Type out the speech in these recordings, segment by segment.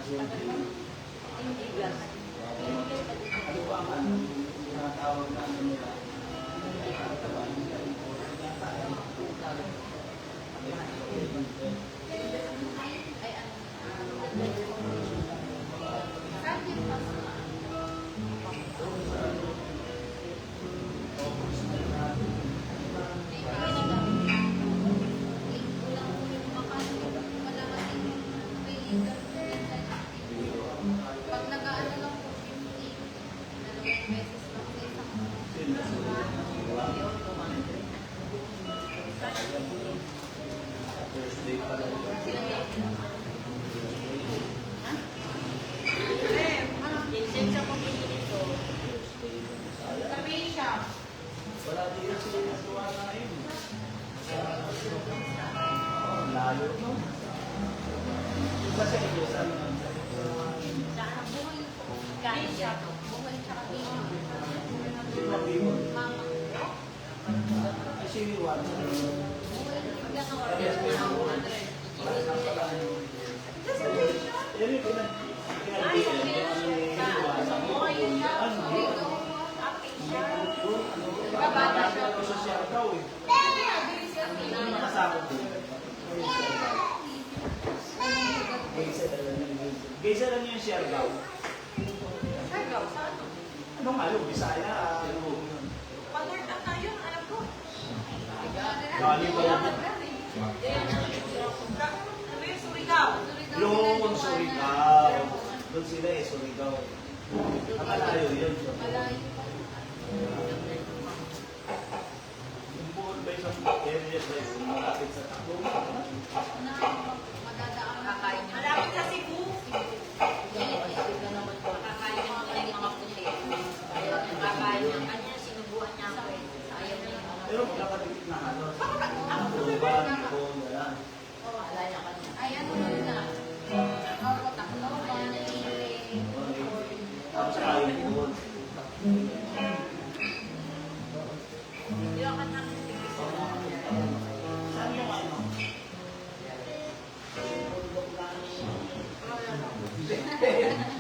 Ano ba ang tinatawag na ano nila? Pag nag-aano lang po, 50, dalawang beses lang sa isang Thursday pala. Wala din sila nasuwa na yun. Layo, no? Iba sa inyo, saan naman? Sino ang bimol? Ay, si Iwan. Yan yung Gaysa lang yung Siargao. Anong alam? Bisaya? Pag-work up na yun, alam ko. Galing ba yan? Ano yung Surigao? Yung Surigao. Doon sila eh, Surigao. Nakalayo yun. Yung buon ba isang area sa malapit sa Takbo? Malapit sa Cebu. Pero nakadikit na halos. Ang tuban, buon, wala. Ay, ano nun na? Ako, Tacloban, Tapos saka yung buon. Saan yung ano?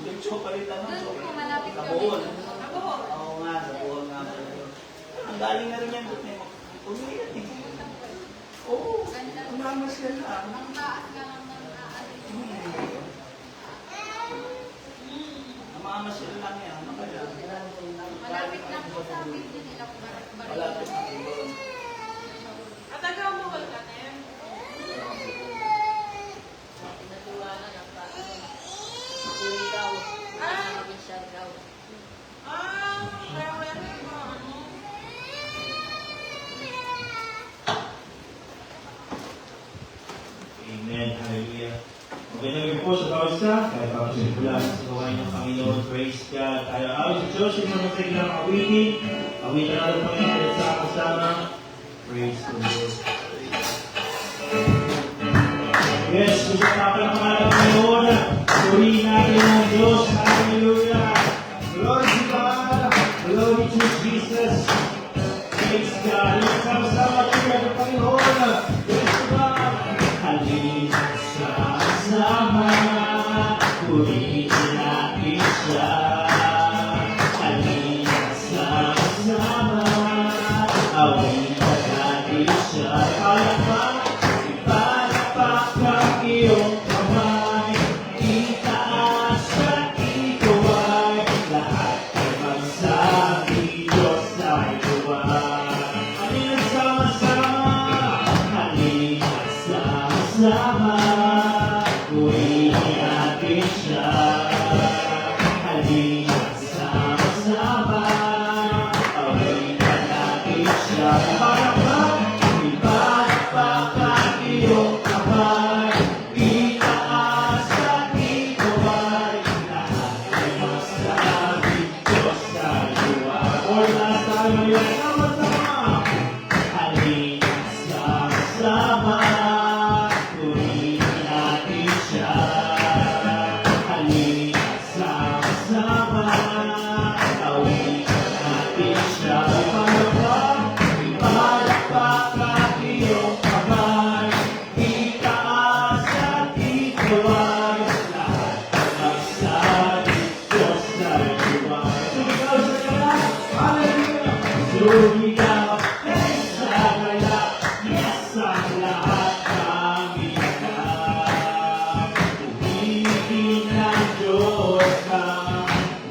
Yung chocolate ano? doon po malapit Sa kami. buon. Ako. Oo nga, sa buon nga. Ang galing na rin yan doon eh. Umiyan eh. Oo, umamas ka lang. Ang taas ka lang ng Umamas ka lang yan. Ano kaya? malapit lang po sa amin din nila Malapit na doon. At agaw mo ba ka na yan? Kaya wala na yung mga ano. Amen. Hallelujah. Okay na rin po sa bawat isa. Kaya pa kasi pula sa gawain ng Panginoon. Praise God. Tayo awit sa Diyos. Yung mga tiglang awitin. Awitin natin Panginoon sa kasama. Praise the Lord. Yes, gusto natin ang pangalan ng Panginoon. Purihin natin ang Diyos. Hallelujah. Glory to God. Glory to Jesus. Praise God. Yung sama-sama tayo ng Panginoon. Praise God. Halina sama-sama, purihin natin siya. Halina sama-sama, awitan natin siya. Ipalapak ang iyong kamay, itaas at ituwa. sumigaw, hey, sagala, yes, ang lahat ng binigay. Ibigin ng Diyos na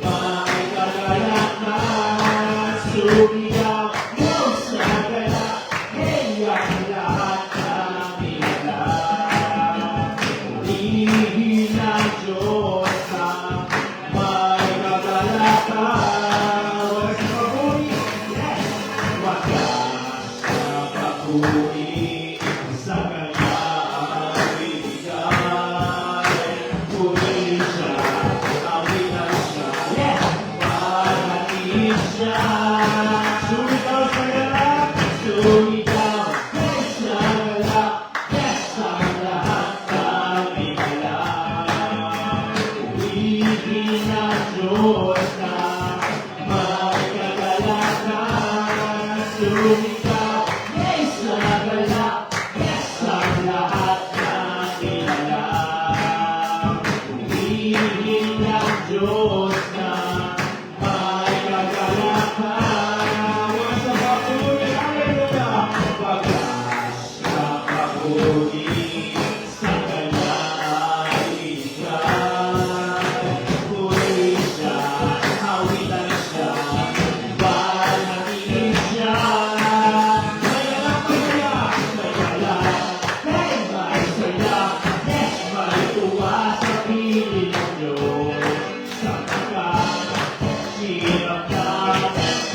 may kagalakan, sumigaw, yes, sagala, hey, ang lahat ng binigay. Ibigin ng Diyos na may kagalakan. Puri sa kanya ibigay, puri siya, awitan siya, yes! Parating siya, sumigaw sa galak, sumigaw, yes! Sa galak, yes! Ang lahat ng igalak, ibigin ng Diyos na may kagalakan, sumigaw, sagala, yes, ang lahat ng ilalak. Ibigin ng Diyos na may kagalakan. Mga sa papuri, hallelujah! Pagkas na papuri, sa kanya ibigay. Puri siya, awitan siya, banatin siya.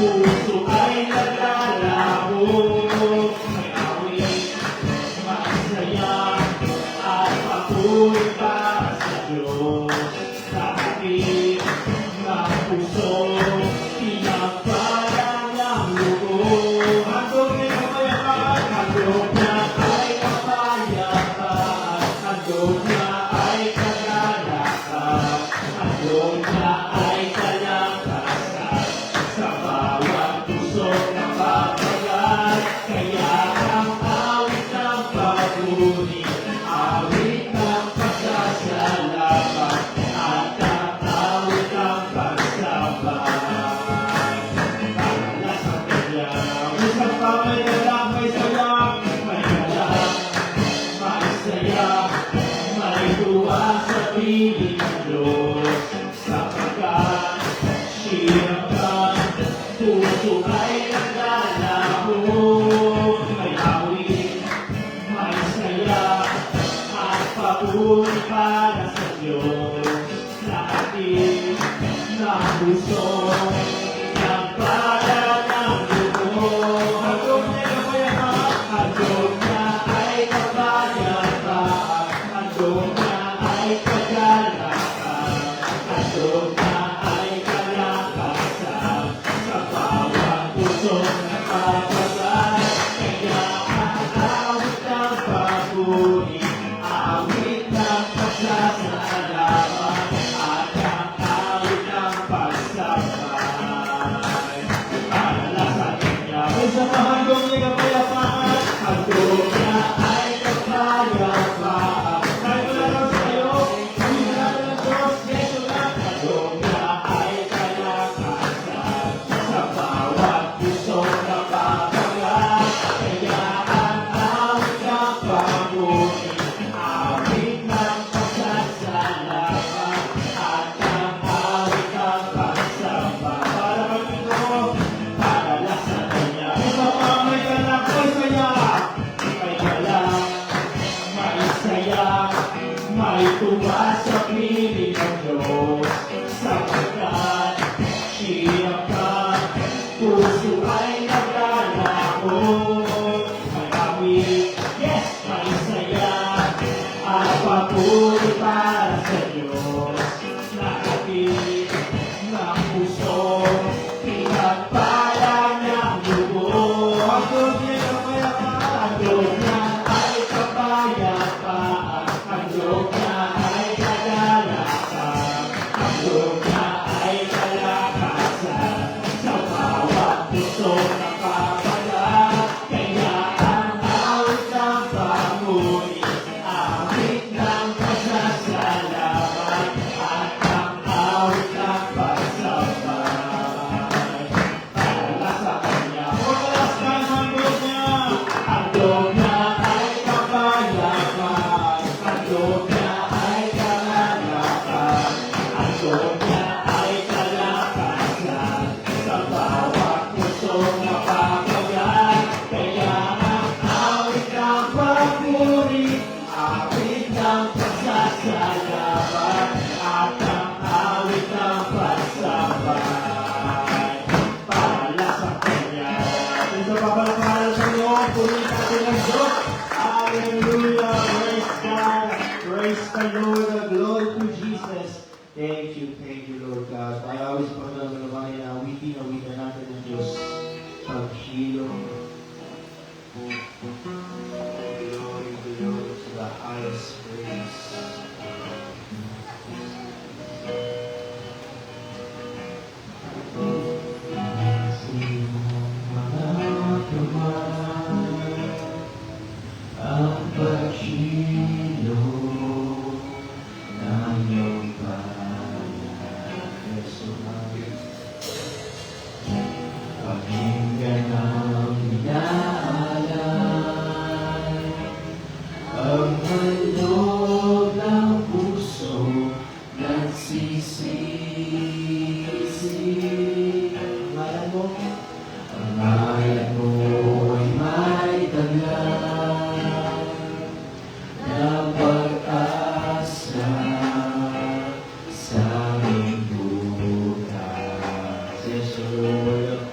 Puso ay naglalabo, may awit, masaya, at papuri para sa Diyos. Sa ating mga puso, pinagpalang ng loob. Handog niya kapayapaan, handog niya ay kapayapaan, handog niya ay kagalakan, handog niya ay kalakasan. Sa bawat puso na papagal, kaya ang awit ng papuri, awit ng pagkasalamat, at ang awit ng pagsabay. Para sa kanya, isang pa may galak, may saya, may galak, may saya, may tuwa sa piling ng Diyos, sapagkat siyang puso ay naglalabo, may awit, may saya, at papuri para sa Diyos. Sa ating ng puso, nagpala ng loob. Handog niya kapayapaan, handog niya ay kapayapaan, handog niya ay kagalakan, handog niya ay kalakasan. Sa bawat puso nagpapagal, kaya ang awit ng papuri, awit ng pagsasalamat, at ang awit ng pagsabay. Para sa kanya, may samahan kong may kapayapaan, handog niya ay kapayapaan. Kahit wala lang sa'yo, hindi na lang ng Diyos, Yesu lang, handog niya ay kalakasan. Sa bawat puso na papagal, kaya ang awit ng papuri, awit ng pagsasalamat, at ang awit ng pagsabay. Para magpito, para sa kanya. Isa pa may galak, may saya, may galak, may saya, may tuwa sa piling ng Diyos, sapagkat siyang puso ay naglalako, may awit, yes, may saya, at papuri para sa Diyos. Nakatid ng puso, pinagpala ng loob. Handog niya kapayapaan, handog niya ay kapayapaan, handog niya ay kagalakan, handog niya ay kalakasan. Sa bawat puso yes, Lord.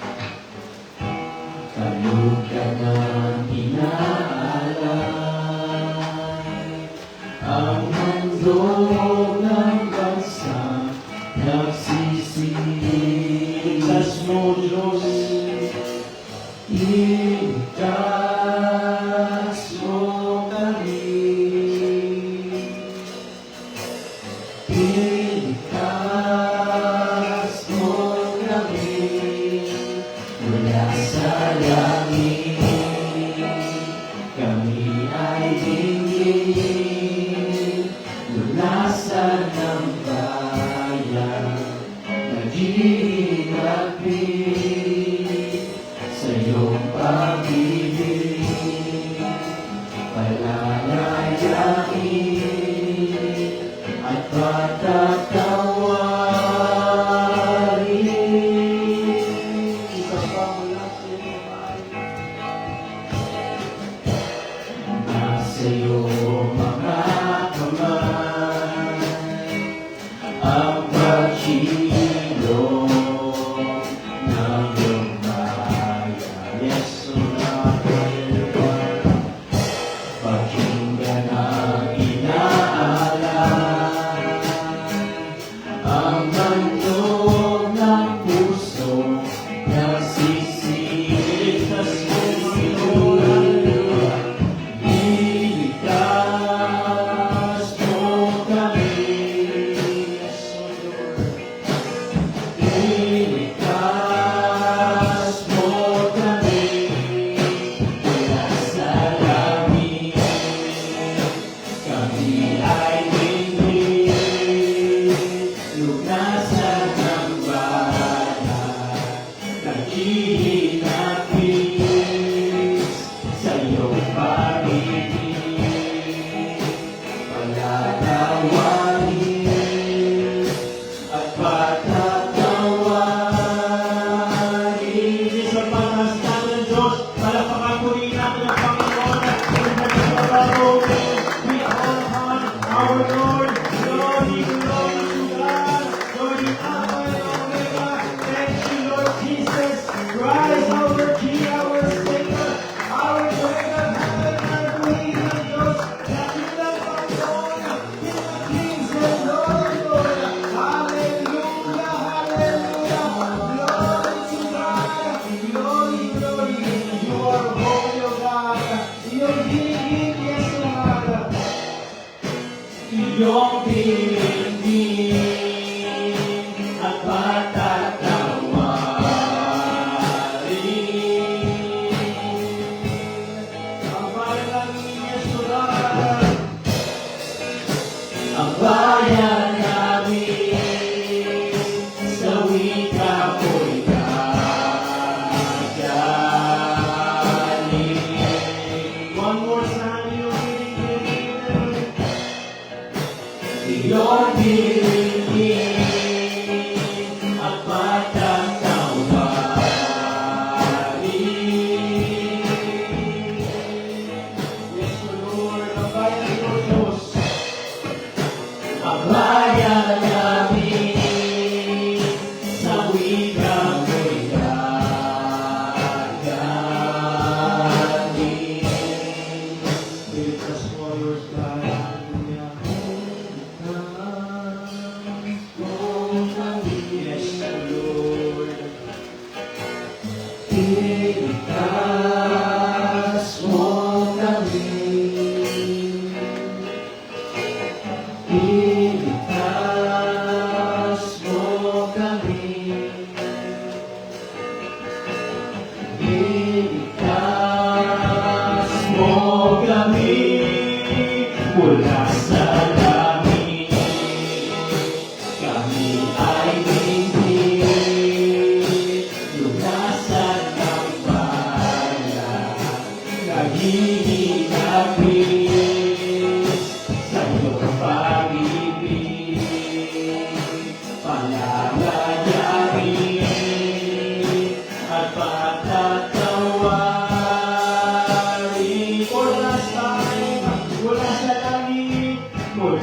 Kalug ka ng inaalay, ang handog ng bansa nagsisisi. Iligtas mo, Diyos, iligtas mo kami. Iligtas mo kami mula sa langit. Kami ay dinggin, lunasan ng bayan, nag-iinapit sa iyong pag-ibig. Palalayain at patatawarin. Isa pa mula sa iyong nasa iyong mga kamay ang paghilom ng iyong bayan. Yes, O Lord, pakinggan ang inaalay, ang handog ng puso nagsisiligtas mo, Lord. Iligtas mo kami, yes, O Lord. Iligtas mo kami mula sa langit. Kami ay dinggin, lunasan ng bayan, nag-iinapis sa iyong pag-ibig. Palatawarin at patatawarin. Sa patas natin, Diyos, palakpakan po rin natin ang Panginoon at pinagsasababuhin. We all on our Lord, glory, glory to God, glory Alpha and Omega. Thank you, Lord Jesus Christ, our King, our Savior, our Lord of heaven, our Panginoon Diyos, dakilang Panginoon, King of kings and Lord of lords. Hallelujah, hallelujah, glory to God, glory, glory. You are holy, O God. Iyong dinigin, yes, O God. Iyong dinigin at patatawarin. Ang bayan namin, yes, O God. Ang bayan namin sa wika ko'y gagaling. One more time, iyong dinigin at patatawarin. Yes, O Lord, ang bayan mo, Diyos. Ang bayan namin sa wika ko'y gagaling. Iligtas mo, Lord God. Hallelujah. Yes, Lord. Iligtas mo kami. Iligtas mo kami. Iligtas mo kami mula sa langit. Kami ay dinggin, lunasan ng bayan, nag-iinapis sa iyong pag-ibig. Palalayain at patatawarin. For last time, mula sa langit, mula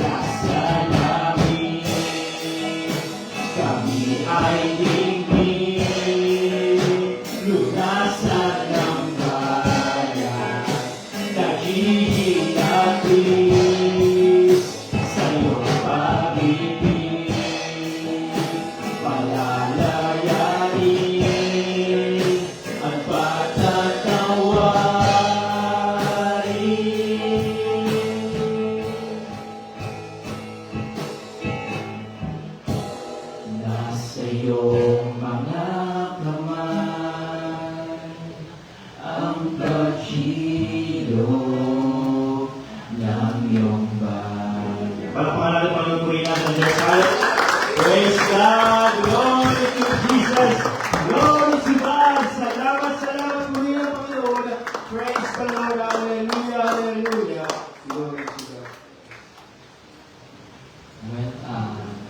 Jesus. Glory to God. Salamat, salamat muli ng Panginoon. Praise the Lord. Hallelujah, hallelujah. Glory to God. Amen.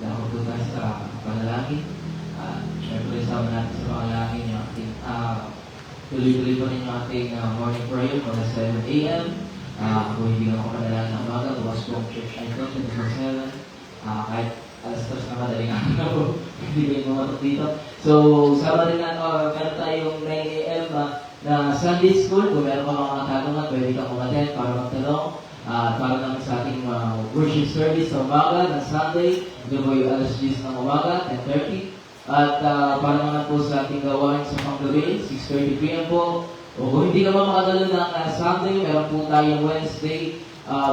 Dahil po tayo sa panalangin. Siyempre, sama natin sa panalangin yung ating tuloy-tuloy pa rin yung ating morning prayer mula 7 a.m. Kung hindi ka makapanalangin ng umaga, bukas po ang church night ko, 7. Kahit alas 3 na madaling araw, hindi kayo mamatok dito. So, sama rin natin, meron tayong 9 a.m. Na Sunday school. Kung meron ka mga tanungan, pwede kang umaten para magtanong. Para naman sa ating worship service sa umaga ng Sunday, ito po yung alas 10 ng umaga, 10:30. At para naman po sa ating gawain sa panggabi, 6:30 p.m. po. O kung hindi ka makadalo ng Sunday, meron po tayong Wednesday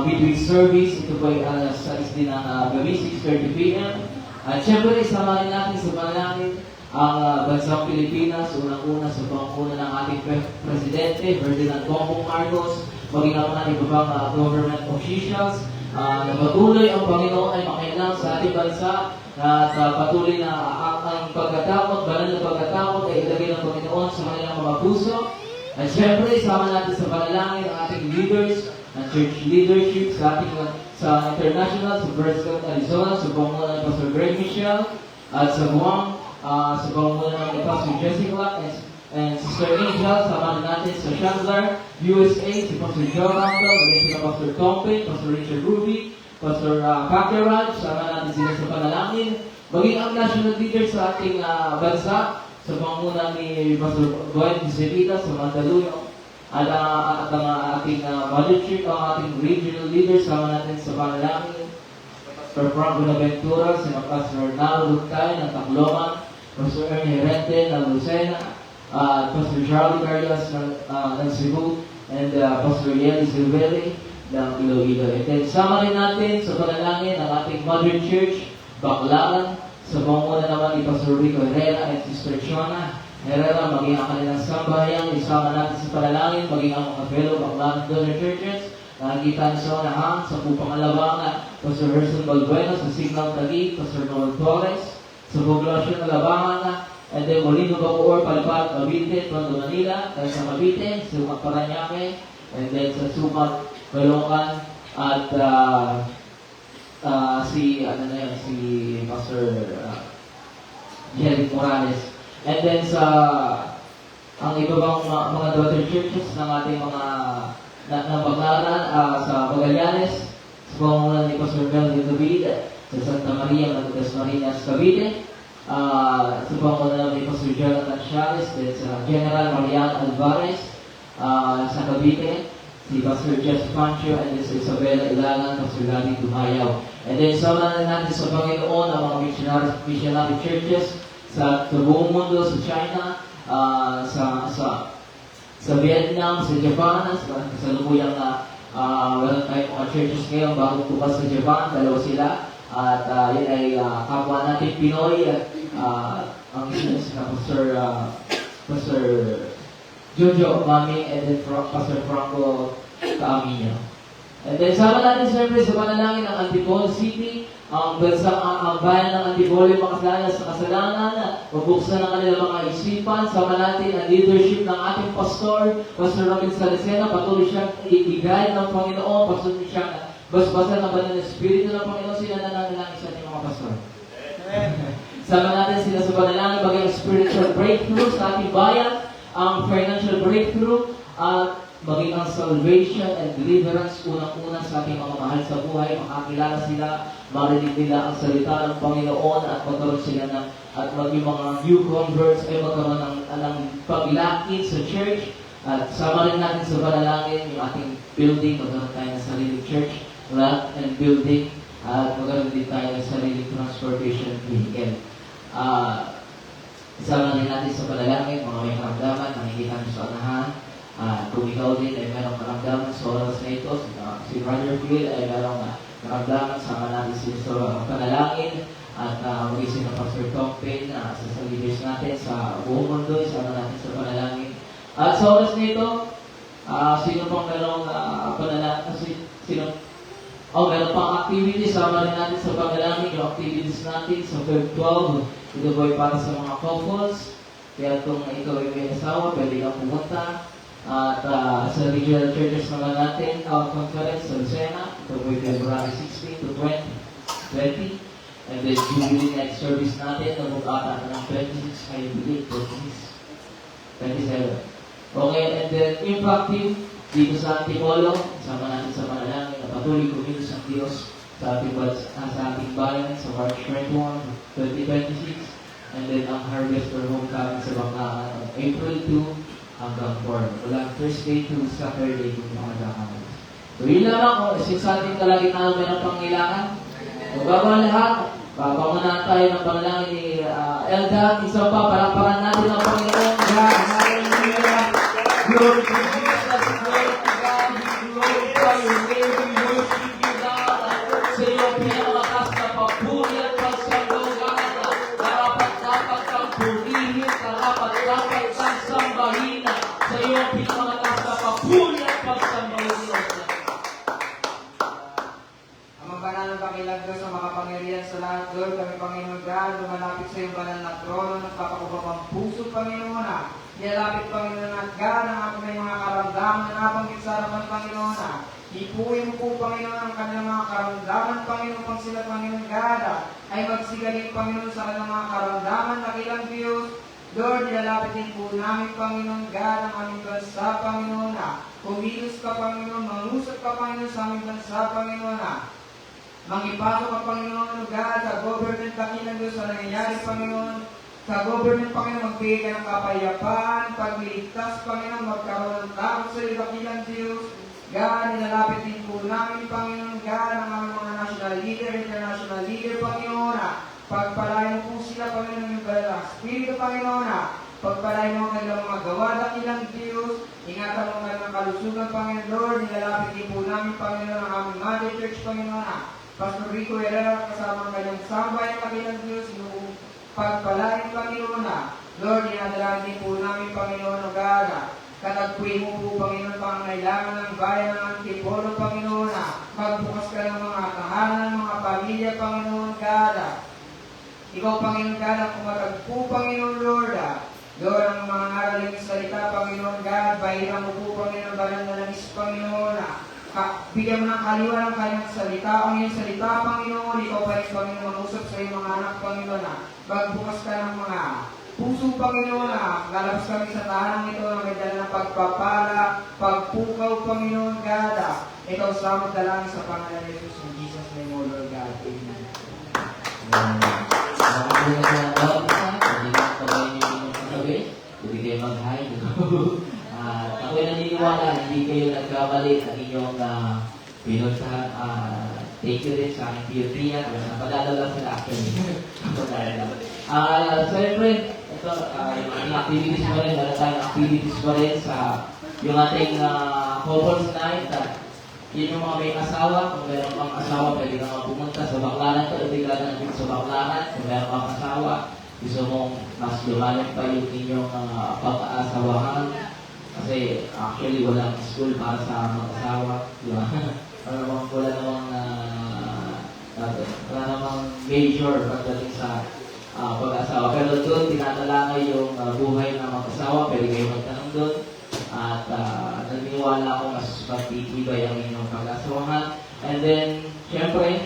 midweek service. Ito po yung alas 6 din ng gabi, 6:30 p.m. At syempre, isama rin natin sa panalangin ang bansang Pilipinas, unang-una sa panguna ng ating Presidente, Ferdinand Bongbong Marcos, maging ako ng ibang government officials, na patuloy ang Panginoon ay makialam sa ating bansa, at patuloy na ang pagkatakot, banal na pagkatakot ay ilagay ng Panginoon sa kanilang mga puso. At syempre, isama natin sa panalangin ang ating leaders, ang church leadership sa ating sa international, sa Brescia, Arizona, sa panguna ng Pastor Greg Michelle, at sa Guam, sa panguna ng Pastor Jessica, and Sister Angel, sama natin sa Chandler, USA, si Pastor Joe Randall, maging sila Pastor Tompe, Pastor Richard Ruby, Pastor Kakeraj, sama natin sila sa panalangin, maging ang national leader sa ating bansa, sa panguna ni Pastor Gwen Giselita sa Mandaluyong, at ang ating mother church, ang ating regional leader, sama natin sa panalangin, Pastor Frank Bonaventura, si Pastor Nalo Lutay ng Tacloban, Pastor Ernie Rente ng Lucena, Pastor Charlie Carlos ng Cebu, and Pastor Yeli Silveri ng Iloilo. And then, sama rin natin sa panalangin ang ating mother church, Baclaran, sa panguna naman ni Pastor Rico Herrera and Sister Chona Herrera, maging ang kanilang sambahayan, isama natin sa panalangin, maging ang mga fellow Baclaran donor churches, nakikita sa unahan, sa Pupang Alabanga, Pastor Herson Balbuena, sa Signal Taguig, Pastor Noel Torres, sa Poblacion Alabanga, and then Molino Bacoor, Palpat, Cavite, Tondo, Manila, dahil sa Cavite, Sumat Paranaque, and then sa Sumat, Caloocan, at si Pastor Jerry Morales. And then sa ang iba bang mga daughter churches ng ating mga ng Baclaran, sa Magallanes, sa pangunguna ni Pastor Melvin David, sa Santa Maria, Matagas Marinas, Cavite, sa pangunguna ni Pastor Jonathan Chavez, then sa General Marian Alvarez, sa Cavite, si Pastor Jeff Pancho, and then sa Isabela Ilagan, Pastor Lani Dumayaw. And then sama na natin sa Panginoon ang mga missionary churches sa buong mundo, sa China, sa Vietnam, sa Japan, sa kasalukuyang walang tayong mga churches ngayon bago bukas sa Japan, dalawa sila. At yun ay kapwa natin Pinoy, ang isa na Pastor Jojo Mami, and then Pastor Franco Kaaminyo. And then sama natin siyempre sa panalangin ng Antipolo City, ang bayan ng Antipolo makasalanan sa kasalanan, mabuksan ang kanilang mga isipan, sama natin ang leadership ng ating pastor, Pastor Robin Salesena, patuloy siyang i-guide ng Panginoon, patuloy siyang basbasan ng banal na Espiritu ng Panginoon, sila nananalangin sa ating mga pastor. Sama natin sila sa panalangin, bagay ang spiritual breakthrough sa ating bayan, ang financial breakthrough, at maging ang salvation and deliverance unang-una sa ating mga mahal sa buhay, makakilala sila, marinig nila ang salita ng Panginoon at magkaroon sila ng, at maging mga new converts ay magkaroon ng paglakin sa church. At sama rin natin sa panalangin yung ating building, magkaroon tayo ng sariling church, lot and building, at magkaroon din tayo ng sariling transportation vehicle. Isama rin natin sa panalangin, mga may karamdaman, nakikita nyo sa unahan. Kung ikaw din ay merong karamdaman sa oras na ito, si Brother Phil ay merong karamdaman, sama natin sila sa panalangin. At mag-isip ng Pastor Tom Payne, sa leaders natin sa buong mundo, isama natin sa panalangin. At sa oras na ito, sino pang merong panalangin, sino Meron pang activities. Sama rin natin sa pangalangin yung activities natin sa Feb 12. Ito po ay para sa mga couples. Kaya kung ikaw ay may asawa, pwede kang pumunta. At sa regional churches naman natin, conference sa Lucena. Ito po ay February 16 to 20. And then Jubilee Night Service natin na bukata ng 26, kayo bilig, 27. Okay, and then Impactive dito sa Antipolo, sama natin sa manalangin na patuloy kumilos ang Diyos sa ating bayan sa March 21, 2026. And then ang Harvest or Homecoming sa Banglacan on April 2 hanggang 4. Mula Thursday to Saturday kung makakakamay. So yun lamang, since sa ating kalagitnaan may ng pangailangan, bago ang lahat, papangunahan tayo ng panalangin ni Elda. Isa pa, palakpakan natin ang Panginoon. God, hallelujah. Glory to Jesus, glory to God, we glorify your name, we worship you, God. Sa iyo, pinakalakas na papuri at pagsalugan. Dapat kang purihin, dapat kang sambahin. Sa iyo, pinakalakas na papuri at pagsambahin. Banal ng pakilang Diyos ang makapangyarihan sa lahat, Lord, kami Panginoon God, lumalapit sa iyong banal na trono, nagpapakubap ang puso, Panginoon, nilalapit, Panginoon, at God, ang aking may mga karamdaman na nabanggit sa harapan, Panginoon, ipuin mo po, Panginoon, ang kanilang mga karamdaman, Panginoon, pang sila, Panginoon God, ay magsigaling, Panginoon, sa kanilang mga karamdaman, nakilang Diyos, Lord, nilalapit din po namin, Panginoon God, ang aming bansa, Panginoon, kumilos ka, Panginoon, mangusap ka, Panginoon, sa aming bansa, Panginoon, mangipasok ka, Panginoon, God, sa government, Panginoon, Diyos, sa nangyayari, Panginoon, sa government, Panginoon, magbigay ka ng kapayapaan, pagliligtas, Panginoon, magkaroon ng takot sa iyo, dakilang Diyos, God, nilalapit din po namin, Panginoon, God, ang aming mga national leader, international leader, Panginoon, pagpalain mo po sila, Panginoon, yung banal Espiritu, Panginoon, pagpalain mo ang kanilang mga gawa, dakilang Diyos, ingatan mo ang kanilang kalusugan, Panginoon, Lord, nilalapit din po namin, Panginoon, ang aming Mother Church, Panginoon, Pastor Rico Herrera, kasama ang kanyang sambay, kabilang Diyos, yung pagpalain, Panginoon, Lord, inadalagan din po namin, Panginoon, God, katagpuin mo po, Panginoon, pangangailangan ng bayan ng Antipolo, Panginoon, magbukas ka ng mga tahanan, ng mga pamilya, Panginoon, God, ikaw, Panginoon, God, ang kumatagpo, Panginoon, Lord, Lord, ang mga ngaraling salita, Panginoon, God, bahiran mo po, Panginoon, banal na langis, Panginoon, bigyan mo ng kaliwa ng kanyang salita. Ang iyong salita, Panginoon, ikaw pa rin, Panginoon, mangusap sa iyong mga anak, Panginoon. Magbukas ka ng mga puso, Panginoon. Lalabas kami sa tahanang ito na may dala ng pagpapala, pagpukaw, Panginoon, God. Ikaw sa dalangin sa pangalan ni Jesus, in Jesus' name, O Lord God. Amen. Hindi kayo mag-hi. Ako'y naniniwala, hindi kayo nagkamali ang inyong pinuntahan. Thank you rin sa aking tiyutriya. Napadadala sila actually. Siyempre, ito, yung ating activities pa rin. Meron tayong activities pa rin sa yung ating couples night. Yun yung mga may asawa. Kung meron kang asawa, pwede kang pumunta sa Baclaran. Pwede ka na dito sa Baclaran. Kung meron kang asawa, gusto mong mas lumalim pa yung inyong pag-aasawahan. Kasi actually walang school para sa mag-asawa. Diba? Wala namang major pagdating sa pag-asawa. Pero doon, tinatalakay yung buhay ng mag-asawa. Pwede kayo magtanong doon. At naniniwala ako mas pagtitibay ang inyong pag-asawahan. And then, syempre,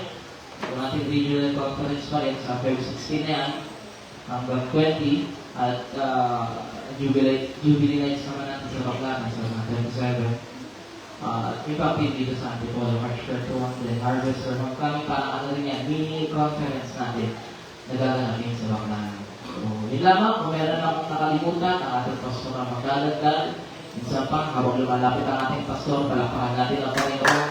yung ating regional conference pa rin sa Feb 16 na yan, hanggang 20. At Jubilee Nights naman natin sa Baclaran sa mga 27. Impacted dito sa Antipolo, March 31, then Harvest or Homecoming, parang ano rin yan, mini conference natin na gaganapin sa Baclaran. So, yun lamang, kung meron akong nakalimutan, ang ating pastor na magdadagdag, minsan pa, habang lumalapit ang ating pastor, palakpakan natin ang Panginoon.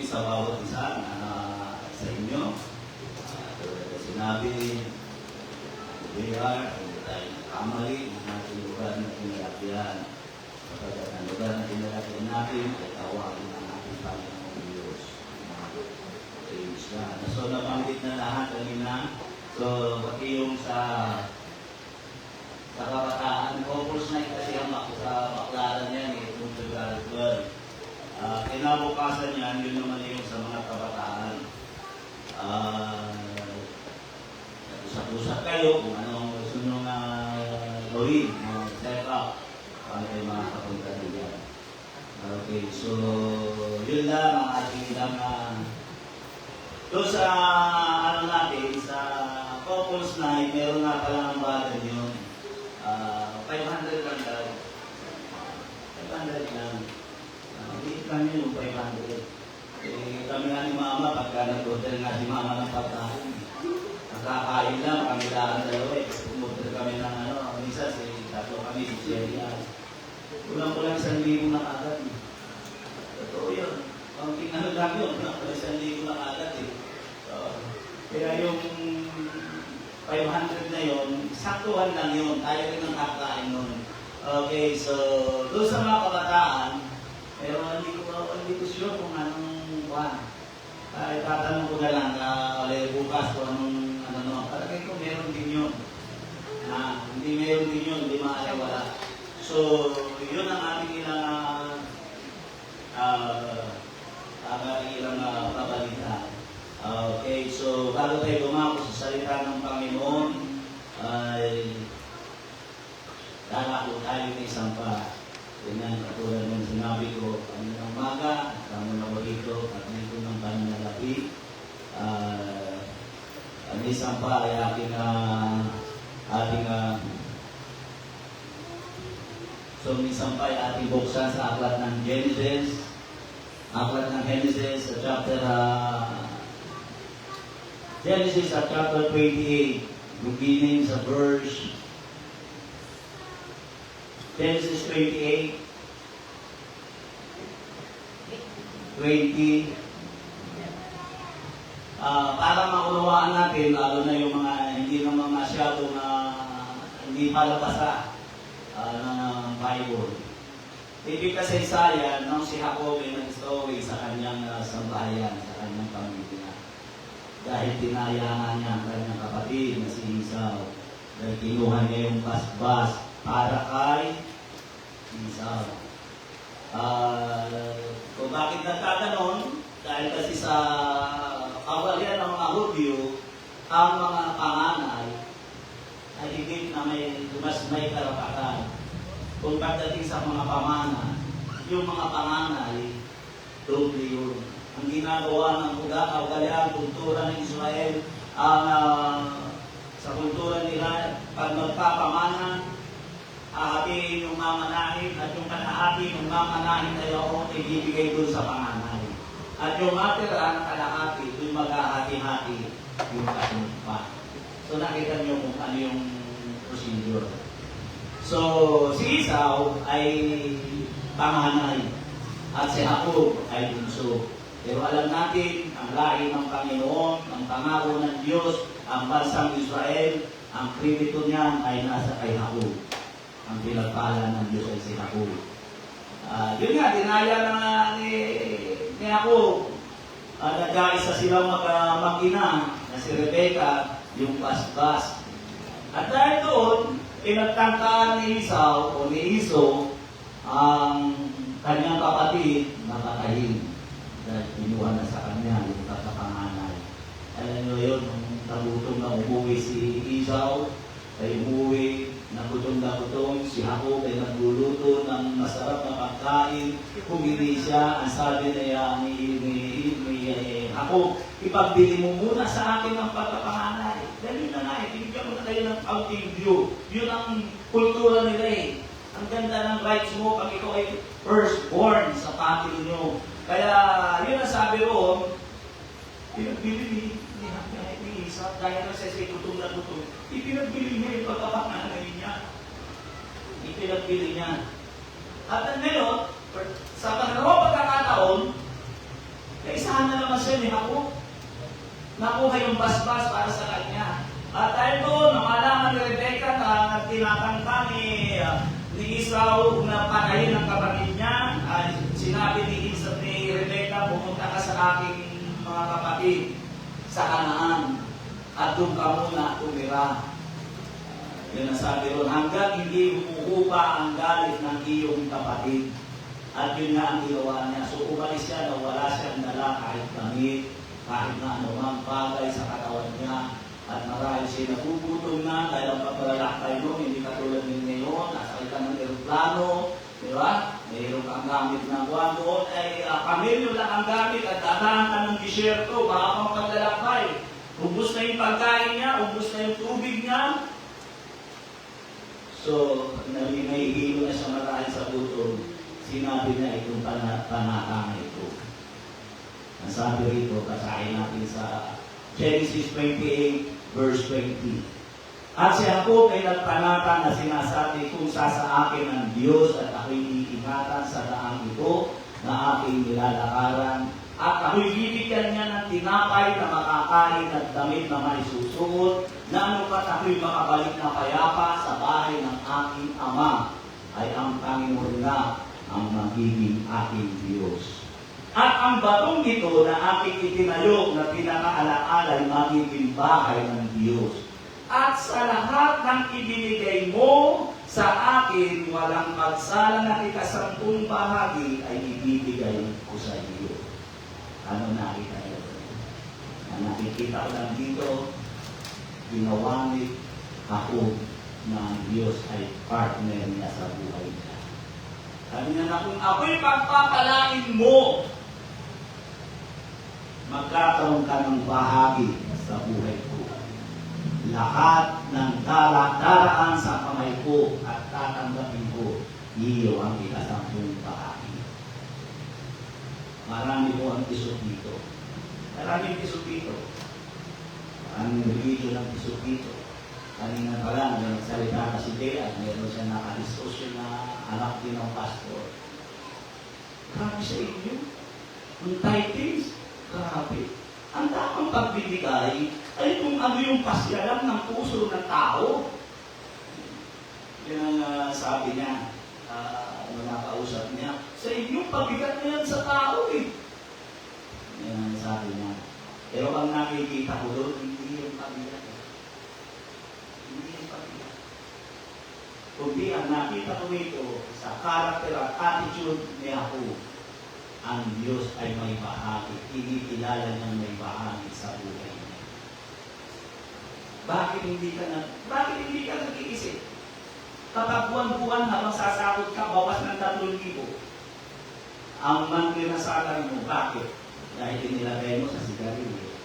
Sa bawat isa sa inyo, tulad na sinabi, we are, hindi tayo kamali, ng ating lugar na pinalapyan. Kapag ang lugar na dinalatin natin, ay tawagin ng ating Panginoong Diyos. Praise God. So, nabanggit na lahat kanina. So, pati yung sa kabataan, couples night kasi ang sa baklaran yan, itong February 12. Kinabukasan yan, yun naman yung sa mga kabataan. Usap-usap kayo kung anong gusto nyo na gawin, set up, para kayo makakapunta din yan. Okay, so yun lang ang ating ilang doon sa ano natin, sa couples night, meron nga pala ang bagal yun. 500 lang daw. 500 lang. Hindi kami yung 500. Kami nga ni Mama, pagka nag-order nga si Mama ng pagkain. Nakakain lang, kami lang dalawa eh. Order kami ng minsan tatlo kami si Sheria. Kulang-kulang 1,000 na agad. Totoo yun. Ang tingnan lang yun, kulang-kulang 1,000 na agad eh. Kaya yung 500 na yun, saktuhan lang yun. Tayo rin ang kakain nun. Okay, so doon sa mga kabataan, pero hindi ko sure kung anong buwan. Tatanong ko na lang bukas kung anong palagay ko meron din yun. Hindi meron din yun, hindi wala. So, yun ang ating ilang kabalita. Okay, so bago tayo gumako sa salita ng Panginoon, ay lalako tayo ng isang pa. Ganyan, katulad ng sinabi ko, kanina umaga, kami na dito, at dito ng pananalapi. Ang isang pa ay ating so isang pa ay ating buksan sa aklat ng Genesis. Aklat ng Genesis, chapter 28, beginning sa verse Genesis 28, 20. Para maunawaan natin, lalo na yung mga hindi naman masyado hindi palabasa ng Bible. Ibig kasi Isaiah, nung si Jacob ay nag-story sa kanyang sambahayan, sa kanyang pamilya. Dahil tinayangan niya ang kanyang kapatid na si Esau. Dahil kinuha niya yung basbas para kay Esau. Kung bakit nagkaganon, dahil kasi sa kawalian ng mga Hudyo, ang mga panganay ay higit na mas may karapatan. Kung pagdating sa mga pamana, yung mga panganay, doble yun. Ang ginagawa ng kawalian, kultura ng Israel, sa kultura nila, pag magpapamana, hahatiin yung mamanahin at yung kalahati ng mamanahin ay ako ibibigay doon sa panganay. At yung matira ng kalahati, doon maghahati-hati yung katumpa. So nakita nyo kung ano yung procedure. So si Esau ay panganay at si Jacob ay bunso. Pero alam natin, ang lahi ng Panginoon, ang pangako ng Diyos, ang bansang Israel, ang kredito niyan ay nasa kay Jacob. Ang pinagpala ng Diyos ay si Jacob. Yun nga, dinaya na ni Jacob. Nag-aisa silang mag-ina na si Rebecca, yung basbas. At dahil doon, pinagtangkaan ni Esau o ni Iso ang kanyang kapatid na patayin. Dahil pinuha na sa kanya yung katapanganay. Alam nyo yun, nung nagutom na umuwi si Esau, ay umuwi, nagutom na gutom, si Jacob ay nagluluto ng masarap na pagkain. Pumili siya, ang sabi niya ni Jacob, ipagbili mo muna sa akin ang pagkapanganay. Dali na nga, binigyan mo na kayo ng outing view. Yun ang kultura nila eh. Ang ganda ng rights mo pag ikaw ay firstborn sa family nyo. Kaya yun ang sabi ko, pinagbili ni Esau dahil na sa gutom na gutom. Ipinagbili niya yung pagkapanganay niya. Ipinagbili niya. At ngayon, sa pangalawang pagkakataon, kaisahan na naman siya ni Jacob. Nakuha yung basbas para sa kanya. At dahil doon, namalaman ni Rebecca na tinatangka ni Esau na patayin ang sa Kanaan at doon ka muna tumira. Yan ang sabi ron, hanggang hindi humuhupa ang galit ng iyong kapatid. At yun nga ang ginawa niya. So umalis siya na wala siyang dala kahit damit, kahit na anumang bagay sa katawan niya. At marahil siya nagugutom na dahil ang paglalakbay mo, hindi katulad din ngayon, nasakay ka ng aeroplano, di ba? Mayroon kang gamit na buwan doon, ay pamilyo lang ang gamit at dadahan ka ng disyerto, baka ka makaglalakbay. Ubus na yung pagkain niya, ubus na yung tubig niya. So, nahihilo na siya marahil sa gutom. Sinabi niya itong panatang ito. Ang sabi rito, kasahin natin sa Genesis 28, verse 20. At si Jacob ay nagpanata na sinasabi, kung sa akin ang Diyos at ako'y iingatan sa daang ito na aking nilalakaran, at ako'y bibigyan niya ng tinapay na makakain at damit na maisusuot, na ano pat ako'y makabalik na payapa sa bahay ng aking ama, ay ang Panginoon na ang magiging aking Diyos. At ang batong ito na aking itinayo na pinakaalaala ay magiging bahay ng Diyos. At sa lahat ng ibinigay mo sa akin, walang pagsala na ikasampung bahagi ay ibibigay ko sa iyo. Ano nakita yun? Ang nakikita ko lang dito, ginawangit ako na ang Diyos ay partner niya sa buhay niya. Sabi niya na kung ako'y pagpapalain mo, magkakaroon ka ng bahagi sa buhay ko. Lahat ng daraan sa kamay ko at tatanggapin ko, iyo ang ikasampung bahagi. Marami po ang isok dito. Maraming isok dito. Maraming video ng isok dito. Kanina pa lang, nagsalita na si Dea, meron siya nakadiskusyon na anak din ng pastor. Grabe sa inyo. Ang titles, grabe. Ang tamang pagbibigay ay kung ano yung pasyalan ng puso ng tao. Yan ang sabi niya, nakausap niya, sa inyong pabigat na yan sa tao eh. Yan ang sabi niya. Pero ang nakikita ko doon, hindi yung pabigat. Hindi yung pabigat. Kundi ang nakita ko nito sa character at attitude ni ako, ang Diyos ay may bahagi. Kinikilala niyang may bahagi sa buhay niya. Bakit hindi ka nag-iisip? Kapag buwan-buwan habang sasakot ka, bawas ng 3,000. Ang monthly na salary mo, bakit? Dahil inilagay mo sa sigarilyo.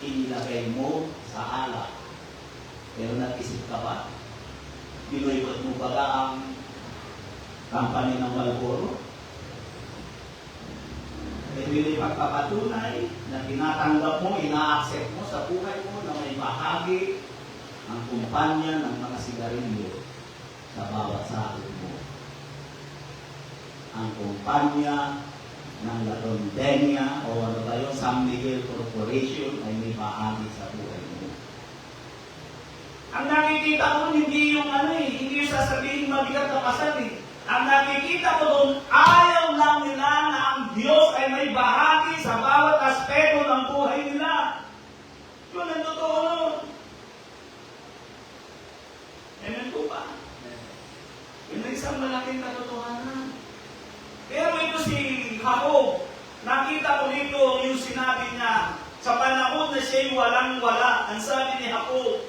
Inilagay mo sa alak. Pero nag-isip ka ba? Binuikot mo ba ang company ng Marlboro? Ito yung pagpapatunay na tinatanggap mo, ina-accept mo sa buhay mo na may bahagi ang kumpanya ng mga sigarilyo sa bawat sakot mo. Ang kumpanya ng La Rondenia o ano ba yung San Miguel Corporation ay may bahagi sa buhay mo. Ang nakikita ko hindi yung hindi yung sasabihin mabigat na pasal eh. Ang nakikita ko doon, ayaw lang nila na ang Diyos ay may bahagi sa bawat aspeto ng buhay nila. Yun ang totoo nun. Amen po ba? Yun ang isang malaking katotohanan. Pero ito si Jacob, nakita ko dito yung sinabi niya, sa panahon na siya'y walang-wala, ang sabi ni Jacob,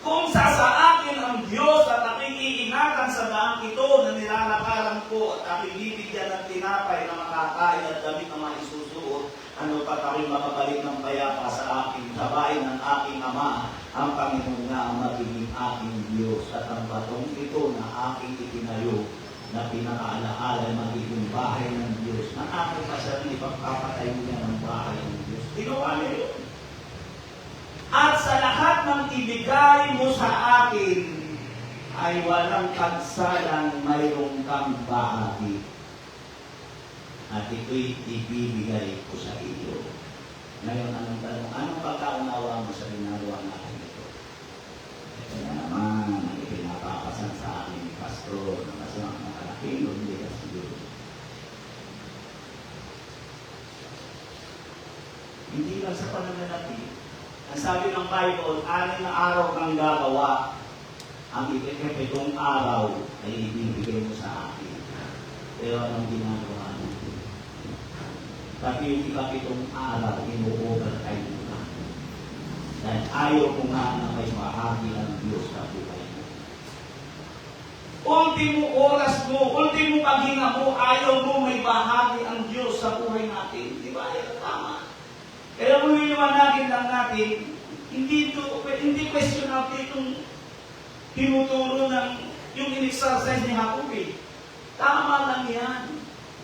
kung sa akin ang Diyos at aking iingatan sa daang ito na nilalakaran ko at aking bibigyan ng tinapay na makakain at damit na maisusuot, ano pa ako'y makabalik ng payapa sa akin, sa bahay ng aking ama, ang Panginoon nga ang magiging aking Diyos at ang batong ito na aking itinayo na pinakaalaala magiging bahay ng Diyos na aking kasarili pagpapatay niya ng bahay ng Diyos. Ginawa niya yun. At sa lahat ng ibigay mo sa akin, ay walang pagsalang mayroong kang bahagi. At ito'y ibibigay ko sa iyo. Ngayon, anong tanong? Anong pagkaunawa mo sa ginagawa natin ito? Ito na naman, ang ipinapapasan sa akin ni Pastor na masamang nakalaki, hindi ka siguro. Hindi lang lang sa pananalapi. Ang sabi ng Bible, 6 na araw kang gagawa. Ang ikatong araw ay ibibigay mo sa akin. Pero anong ginagawa mo? Pati yung ikatong araw, inu-overtime mo na. Dahil ayaw ko nga na may bahagi ng Diyos sa buhay mo. Ultimo oras mo, ultimo paghinga mo, ayaw mo may bahagi ang Diyos sa buhay natin. Di ba? Yan tama. Kaya kung iliwanagin lang natin, hindi question natin itong tinuturo ng yung in-exercise ni Jacob eh. Tama lang yan.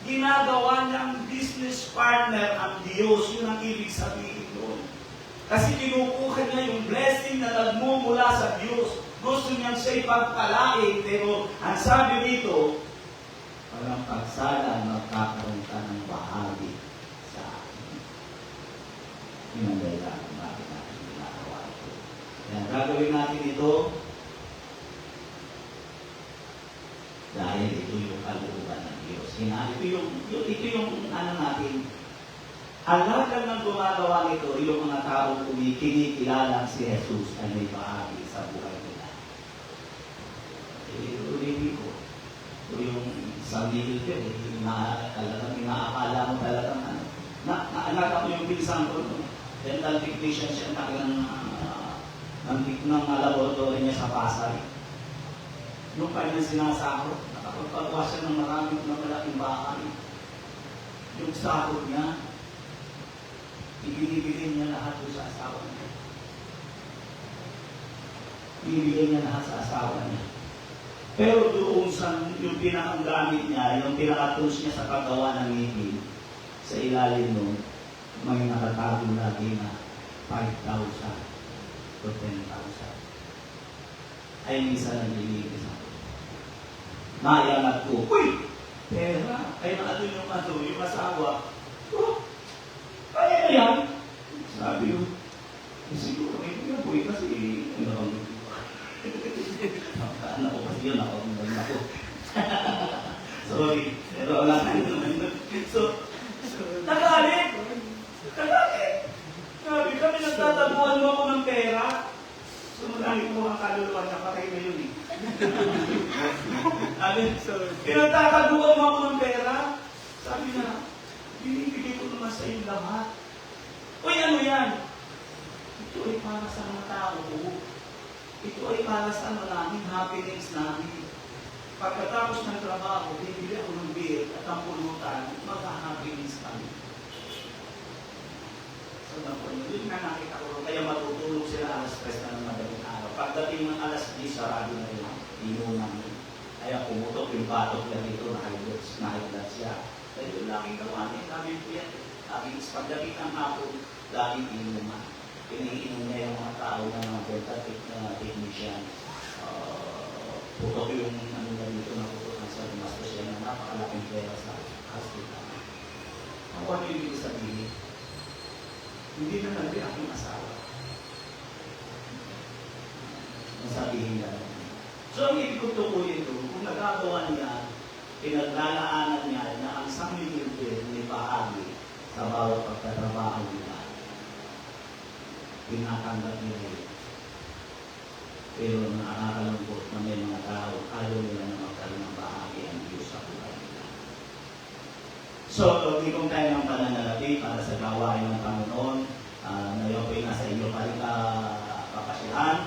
Ginagawa niyang business partner ang Diyos. Yun ang ibig sabihin doon. Kasi kinukuha niya yung blessing na nagmumula sa Diyos. Gusto niyang siya ipagpalain. Pero ang sabi dito, walang pagsala magkakaroon ka ng bahagi sa akin. Yun ang dahilan kung bakit natin ginagawa ito. Kaya gagawin natin ito dahil ito yung kalooban ng Diyos. Ito yung ano natin, ang lahat lang ng gumagawa nito, yung mga taong kinikilala si Jesus ay may bahagi sa buhay nila. Ulitin ko, yung isang ligil ko, talagang inaakala mo talagang ano. Naalala ko yung pinsan ko, dental technician siya, talagang ng laboratory niya sa Pasay. Yung kanyang sinasahod, nakapagpagawa siya ng maraming na malaking bahay. Yung sahod niya, ibinibigay niya lahat doon sa asawa niya. Ibinibigay niya lahat sa asawa niya. Pero doon sa yung pinakanggamit niya, yung pinaka-tools niya sa paggawa ng ngipin, sa ilalim nun, may nakatago lagi na 5,000 to 10,000. Ay minsan nalilinis ako. Naiangat ko, uy! Pera! Ay nakatulong yung asawa. Oh! Kaya na yan! Sabi yun, siguro may pinapoy kasi ano ko kasi yun ako. Sorry, pero wala na naman. So, nagalit! Sabi kami nagtatabuhan mo ako ng pera. So, marami ko mga kaluluwa na patay na yun eh. Pinagtatabuhan mo ako ng pera. Sabi na, binibigay ko naman sa iyo lahat. Uy, ano yan? Ito ay para sa mga tao. Ito ay para sa ano namin, happiness namin. Pagkatapos ng trabaho, bibili ako ng beer at ang pulutan, mag-happiness kami. So, yun nga nakita ko, kaya matutulog sila alas 3 na ng madaling araw. Pagdating ng alas 10, sarado na yun, inuman yun. Kaya pumutok yung batok na dito, nahiglat siya. Kaya yun laging gawa niya, laging po yan. Laging pagdating ng hapon, laging inuman. Iniinom niya yung mga tao na mga dental technician. Putok yung ano na dito na putok ng sa mastos yan na napakalaking pera sa hospital. Ako ano yung ibig sabihin? Hindi na nalbi aking asawa. Nasabihin niya. So ang ibig kong tukuyin ito, kung nagagawa niya, pinaglalaanan niya na ang isang milyon may bahagi sa bawat pagtatrabaho nila. Pinatanggap niya rin. Pero nakakalungkot na may mga tao, ayaw nila na magkaroon ng bahagi ang Diyos sa buhay nila. So, hindi kong tayo ng pananalapi para sa gawain ng Panginoon. Ngayon ko nasa inyo pa rin kapasyahan.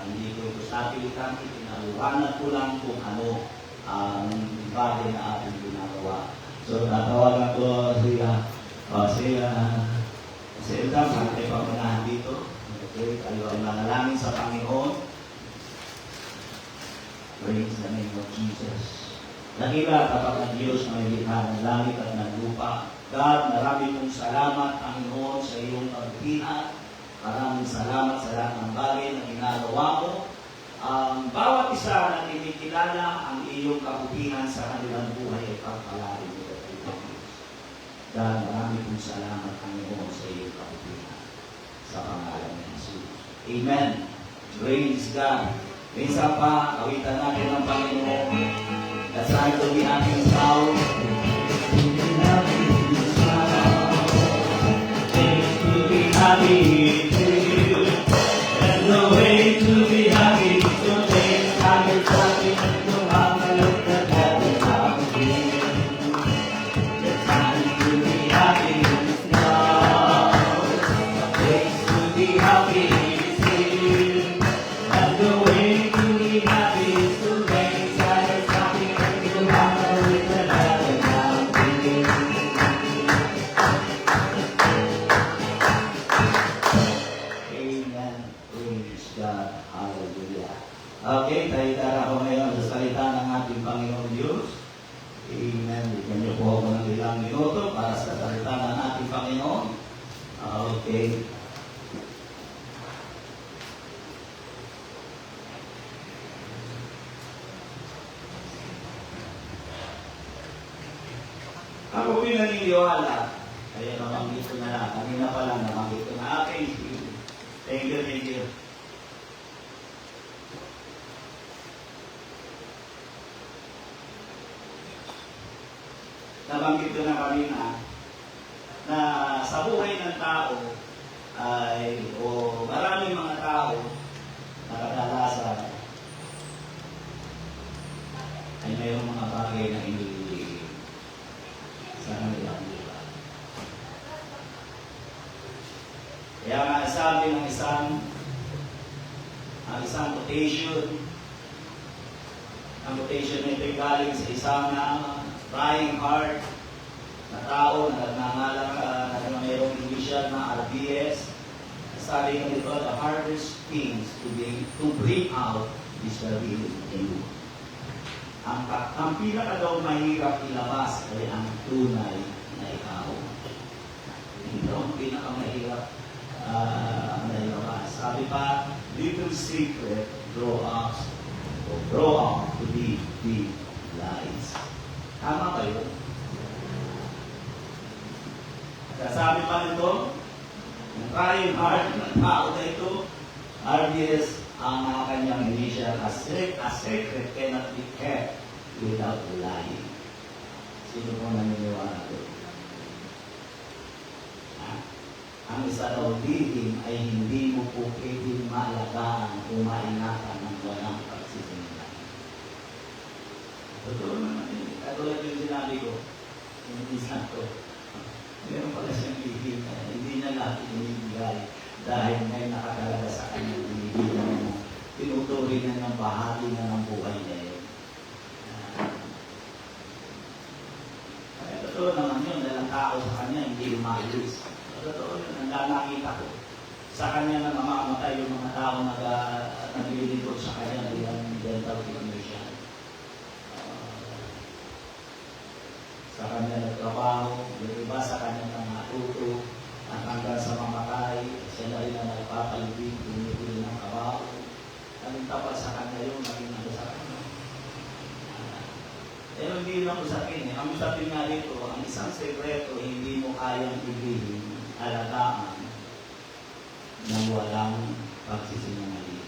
Hindi ko ito sa pilitan, pinaluwanag ko lang kung ano ang bagay na ating ginagawa. So, natawagan ko si Eldam, natin pamanahan dito. Okay, kayo ay manalangin sa Panginoon. Praise the name of Jesus. Nakita kapag ang Diyos na may likha ng langit at ng lupa. God, marami pong salamat, Panginoon, sa iyong pagpina. Maraming salamat sa lahat ng bagay na ginagawa mo. Ang bawat isa na kinikilala ang iyong kabutihan sa kanilang buhay ay pagpalarin mo at iyong Diyos. God, marami pong salamat, Panginoon, sa iyong kabutihan. Sa pangalan ni Jesus. Amen. Praise God. Minsan pa, kawitan natin ng Panginoon. Let's try to be ating sound. happy is you. And the way to be happy is to take time and something to have a look at happy. The time to be happy is now. The place to be happy is here. And the way to be happy is to take time and something to have a look at happy. Amen. Praise God. Hallelujah. Okay, tayo darako ngayon sa salita ng ating Panginoon Diyos. Amen. Bigyan niyo po ako ng ilang minuto para sa salita ng ating Panginoon. Okay. Ako po'y naniniwala. Kaya nabanggit ko na lang. Kanina pa lang nabanggit ko na. Okay. Thank you, thank you. Nabanggit ko na kanina na sa buhay ng tao o maraming mga tao na kadalasan ay mayroong mga bagay na iniligid sa kanilang buhay. Kaya nga sabi ng isang quotation, ang quotation nito ay galing sa isang trying hard na tao na mayroong initial na RBS. Sabi nga dito, the hardest things to bring out is the real you. Ang pinaka daw mahirap ilabas ay ang tunay na ikaw. Ito ang pinaka mahirap na ilabas. Sabi pa, little secret grow out to be big lies. Tama ba yun? Sabi pa nito, ang trying hard ng tao na ito, RBS ang kanyang initial, a secret cannot be kept without lying. Sino po naniniwala ito? Ang isa daw lihim ay hindi mo po pwedeng maalagaan kung maingatan ng walang pagsisinungaling. Totoo naman yun. Katulad yung sinabi ko, yung isa ko, meron pala siyang lihim na hindi niya natin inibigay dahil may nakakalaga sa kanya binibigyan mo. Tinuturi na ng bahagi na ng buhay niya yun. Kaya totoo naman yun, dahil ang tao sa kanya hindi umalis. Totoo yun, ang nakita ko. Sa kanya na namamatay yung mga tao na naglilingkod sa kanya na yung dental technician. Sa kanya nagtrabaho, yung iba sa kanya na natuto, hanggang sa mamatay, siya na rin na nagpapalibig, pinipili ng kabaho. Ang tapat sa kanya yung naging ano sa kanya. Pero hindi lang usapin eh. Ang usapin nga dito, ang isang sekreto hindi mo kayang ibigin, alagaan ng walang pagsisinungaling.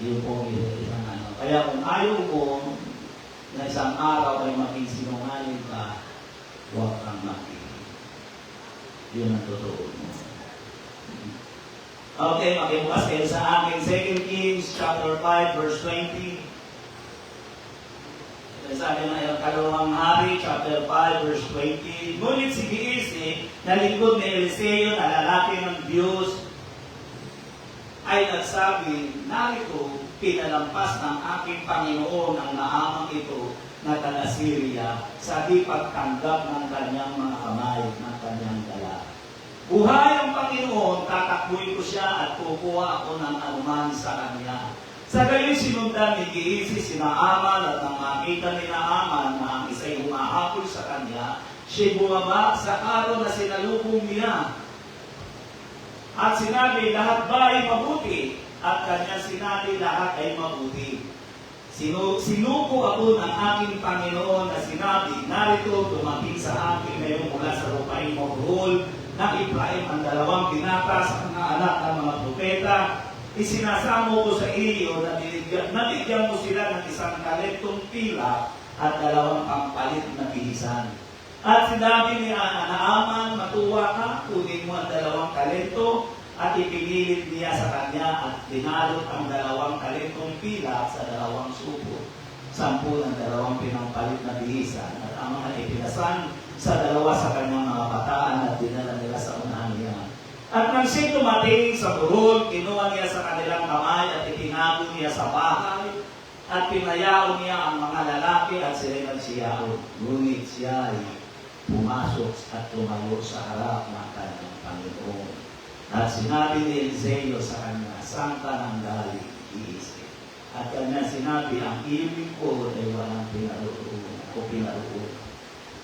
Yun po ang isang ano. Kaya kung ayaw mo na isang araw ay maging sinungaling ka, huwag kang makinig. Yun ang totoo mo. Okay, makibukas kayo sa akin. 2 Kings chapter 5 verse 20. Sabi na yung kalawang hari, chapter 5, verse 20. Ngunit si Giisi, na lingkod ni Eliseo, na lalaki ng Diyos, ay nagsabi, narito, pinalampas ng aking Panginoon ang naamang ito na taga Syria sa di pagtanggap ng kanyang mga kamay, ng kanyang dala. Buhay ang Panginoon, tatakbuhin ko siya at kukuha ako ng anuman sa kanya. Sa gayon sinundan ni Giisi sina Aman at nang makita ni Naaman na ang isa'y humahapol sa kanya, siya bumaba sa karo na sinalubong niya. At sinabi, lahat ba ay mabuti? At kanya sinabi, lahat ay mabuti. Sinuko ako ng aking Panginoon na sinabi, narito tumating sa akin ngayon mula sa lupain Mohrol ng Ephraim ang dalawang binata sa mga anak ng mga propeta. Isinasamo ko sa iyo na nabigyan mo sila ng isang kalektong pila at dalawang pampalit na bihisan. At sinabi ni Naaman, matuwa ka, kunin mo ang 2 talento, at ipinilit niya sa kanya at dinalot ang 2 talentong pilak sa 2 supo. 10 ng 2 pinampalit na bihisan at ang mga ipinasan sa 2 sa kanyang mga bataan at dinala nila sa unahan niya. At nang siya dumating sa burol, kinuha niya sa kanilang kamay at itinago niya sa bahay at pinayao niya ang mga lalaki at sila nagsiyaon. Ngunit siya ay pumasok at tumayo sa harap ng kanyang Panginoon. At sinabi ni Eliseo sa kanya, saan ka nang galing, iisip? At kanya sinabi, ang ibig ko ay walang pinaroon.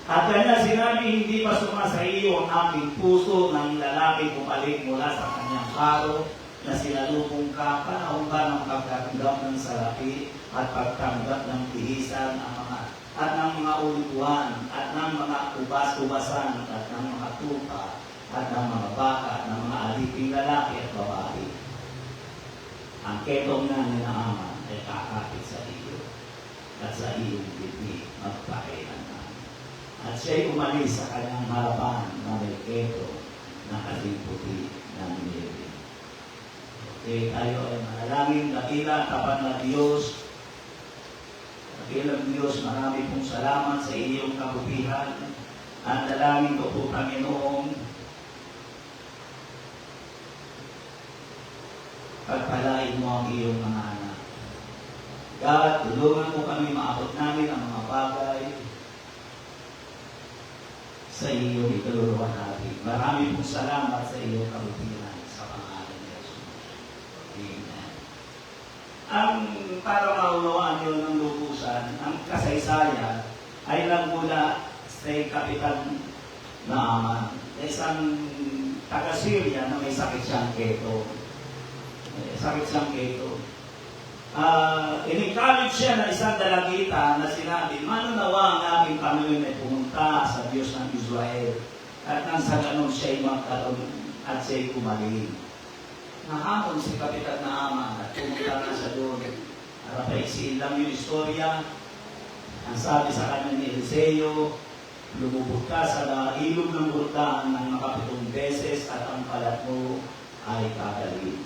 At kanya sinabi, hindi pa sumasa iyo ang aking puso ng lalaki bumalik mula sa kanyang karo na sinalubong ka, panahon ba ng pagkatanggap ng salapi at pagtanggap ng tihisan at ng mga uliguan at ng mga ubas-ubasan at ng mga tupa at ng mga baka at ng mga aliping lalaki at babae. Ang ketong na ni Naaman ay kakapit sa iyo at sa iyong bibig magpakailanman. At siya'y umalis sa kanyang harapan na may keto na kasing puti ng niyebe. Okay, tayo ay manalangin, dakila, tapat na Diyos. Dakilang Diyos, marami pong salamat sa iyong kabutihan. Ang dalangin ko po, Panginoon, pagpalain mo ang iyong mga anak. God, tulungan mo kami maabot namin ang mga bagay sa iyong ikaluluwa natin. Marami pong salamat sa iyong kabutihan sa pangalan ni Jesus. Amen. Ang para maunawaan nyo ng lubusan, ang kasaysayan ay nagmula sa Kapitan Naaman. Isang taga-Syria na may sakit siyang keto. In-encourage siya na isang dalagita na sinabi, mananawa ang aming Panginoon ay pumunta sa Diyos ng Israel at nang sa ganun siya'y magkaroon at siya'y kumaling. Nahamon si Kapitan Naaman at pumunta na siya doon. Arapaisiin lang yung istorya. Ang sabi sa kanya ni Eliseo, lumubog ka sa ilog ng Jordan ng mga 7 beses at ang kalat mo ay kagaling.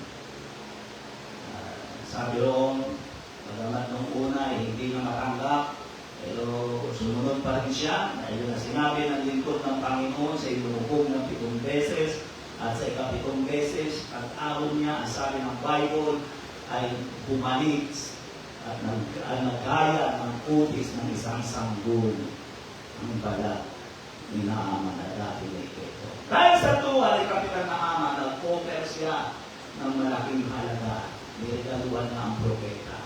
Sabi roon, pagamat nung una hindi na matanggap, pero sumunod pa rin siya. Dahil na sinabi ng lingkod ng Panginoon sa ilumubog ng 7 beses at sa 7 beses, at ahon niya, ang sabi ng Bible, ay bumalik at nagkaya ng putis ng isang sanggol ang balat ni Naaman na dati na ito. Dahil sa tuwa ni Kapitan Naaman, nag-offer siya ng malaking halaga. Niregaluan na ang propeta.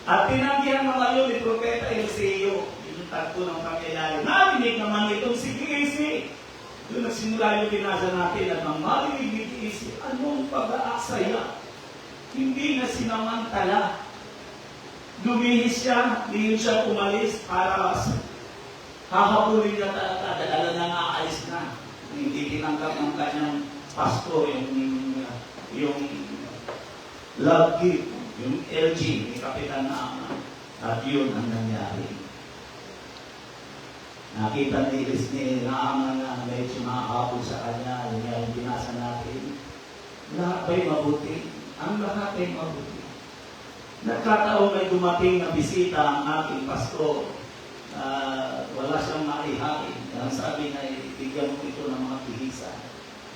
At tinanggihan naman yun ni Propeta Eliseo, yung tagpo ng pagkailalim. Narinig naman itong si Giesi. Doon nagsimula yung binasa natin at nang marinig ni Giesi, anong pag-aaksaya? Hindi na sinamantala. Lumihis siya, hindi siya umalis para hahabulin niya talaga. Dala na nga aalis na. Hindi tinanggap ng kanyang pasto yung love gift, yung LG ni Kapitan Naaman. At yun ang nangyari. Nakita ni Naaman na medyo makakapod sa kanya, yung binasa natin. Lahat ba'y mabuti? Ang lahat ay mabuti. Nagkataon may dumating na bisita ang aking pastor. Wala siyang maihain. Ang sabi na, bigyan mo ito ng mga pihisa.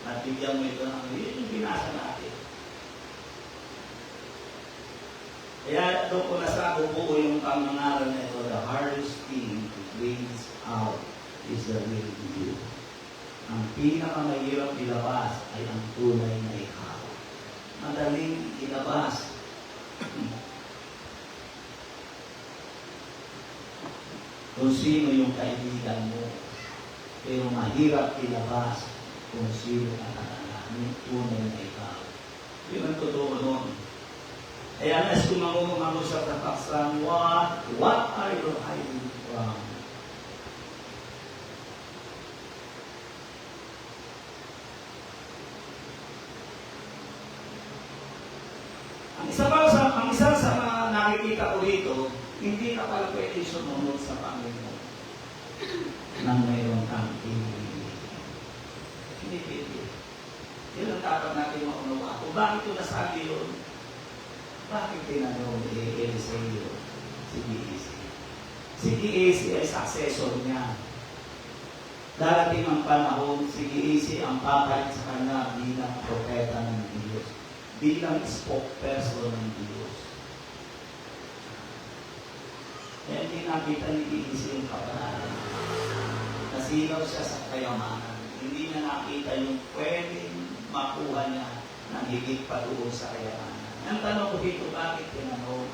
At bigyan mo ito ng yung binasa natin. Kaya doon ko nasabi buo yung pangangaral na ito, the hardest thing to brings out is the real you. Ang pinakamahirap ilabas ay ang tunay na ikaw. Madaling ilabas. Kung sino yung kaibigan mo, pero mahirap ilabas kung sino ang tunay na ikaw. Yun ang totoo nun. Kaya as kumamumamag sa kapaksan, what are you hiding from? Ang isa sa mga nakikita ko rito, hindi ka pala pwede sumunod sa Panginoon. nang mayroon kang iniibig. Hindi pwede. Yun ang dapat natin maunawa. Kung bakit ko nasabi yun, bakit tinanong ni Eliseo si Giesi? Si Giesi ay successor niya. Darating ang panahon, si Giesi ang papalit sa kanya bilang propeta ng Diyos, bilang spokesperson ng Diyos. Kaya hindi nakita ni Giesi yung kapanalan. Nasilaw siya sa kayamanan. Hindi niya nakita yung pwedeng makuha niya ng higit pa doon sa kayamanan. Ang tanong ko dito, bakit tinanong?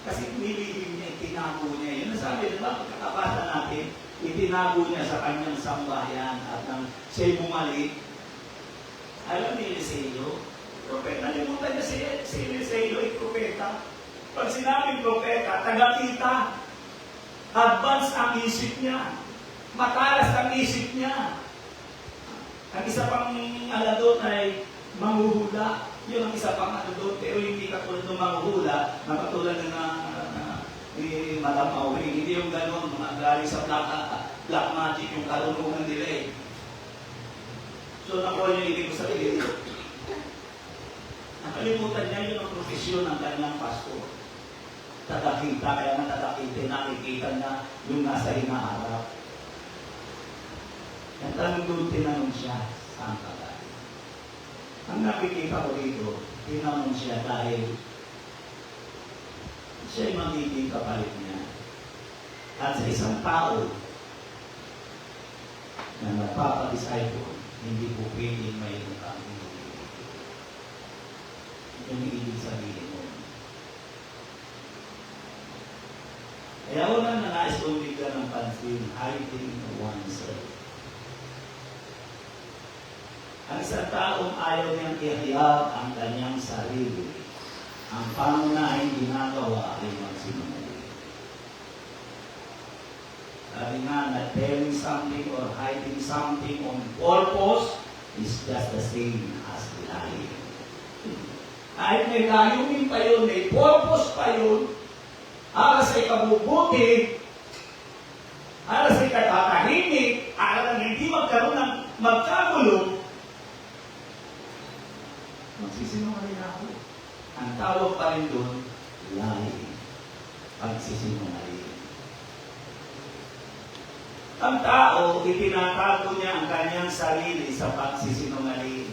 Kasi nilihim niya, itinago niya. Yun ang sabi, diba, pagkakabasa natin, itinago niya sa kanyang sambahayan at nang siya'y bumalik. Alam ni Eliseo, propeta, nalimutan niya si Eliseo ay propeta. Pag sinabing propeta, taga-kita. Advance ang isip niya. Matalas ang isip niya. Ang isa pang doon ay manghuhula. Yun ang isa pang doon. Pero hindi katulad ng manghuhula na katulad ni Madam Aubrey. Hindi yung gano'n, mga galing sa black magic, yung karunungan nila eh. So nakuha niyo ibig ko sabihin. Nakalimutan niya yun ang profesyon ng kanyang pastor. Tatakita, kaya nga tatakita, nakikita niya yung nasa hinaharap. Ang tanong doon, tinanong siya, saan ka galing? Ang nakikita ko dito, tinanong siya dahil siya'y magiging kapalit niya. At sa isang tao na nagpapadisciple, hindi po pwedeng may kang yung ibig sabihin mo. Kaya una na nais kong bigyan ng pansin, hiding oneself. Ang isang taong ayaw niyang ihayag ang kanyang sarili. Ang pangunahing ginagawa ay magsinungaling. Sabi nga na telling something or hiding something on purpose is just the same as lying. Kahit may layunin pa yun, may purpose pa yun, alas ay kabubuti, alas ay katatahimik, alas ay hindi magkaroon ng magkagulo, magsisinungaling ako. Ang tawag pa rin doon, lying. Pagsisinungaling. Ang tao, itinatago niya ang kanyang sarili sa pagsisinungaling.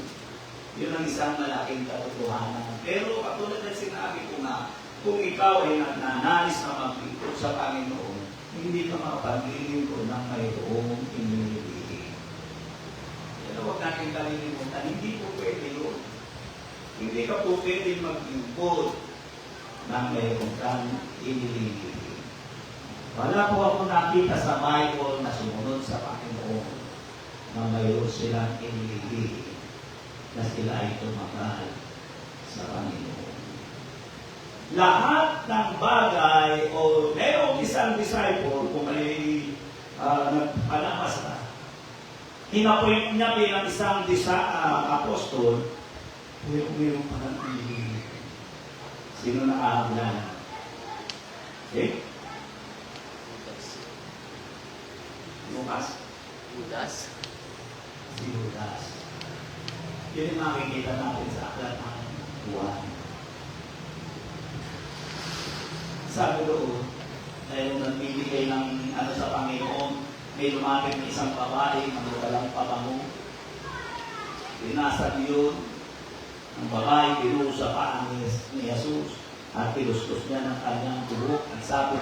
Yun ang isang malaking katotohanan. Pero katulad ng sinabi ko nga, kung ikaw ay nagnanais na maglingkod sa Panginoon, hindi ka makapaglilingkod ng mayroong inilibigin. Pero huwag natin kalilimutan, hindi po pwede yun. Hindi ka po pwede maglingkod ng mayroong kang inilibigin. Wala po ako nakita sa Bible na sumunod sa Panginoon na mayroon silang inilibigin na sila ay tumagal sa Panginoon. Lahat ng bagay o mayroong isang disciple kung may nagpalamas na, inapoint niya bilang isang apostol, mayroong parang inilibigin. Sino nakahaglan? Okay? Judas. Si Judas. Yun yung makikita natin sa aklat ng Juan. Sabi doon, dahil nagbibigay ng sa Panginoon, may lumapit ng isang babae na walang pabango. Binasag yun. Ang babae pinuho sa paan ni Jesus at pilustos niya ng kanyang buhok. Ang sabi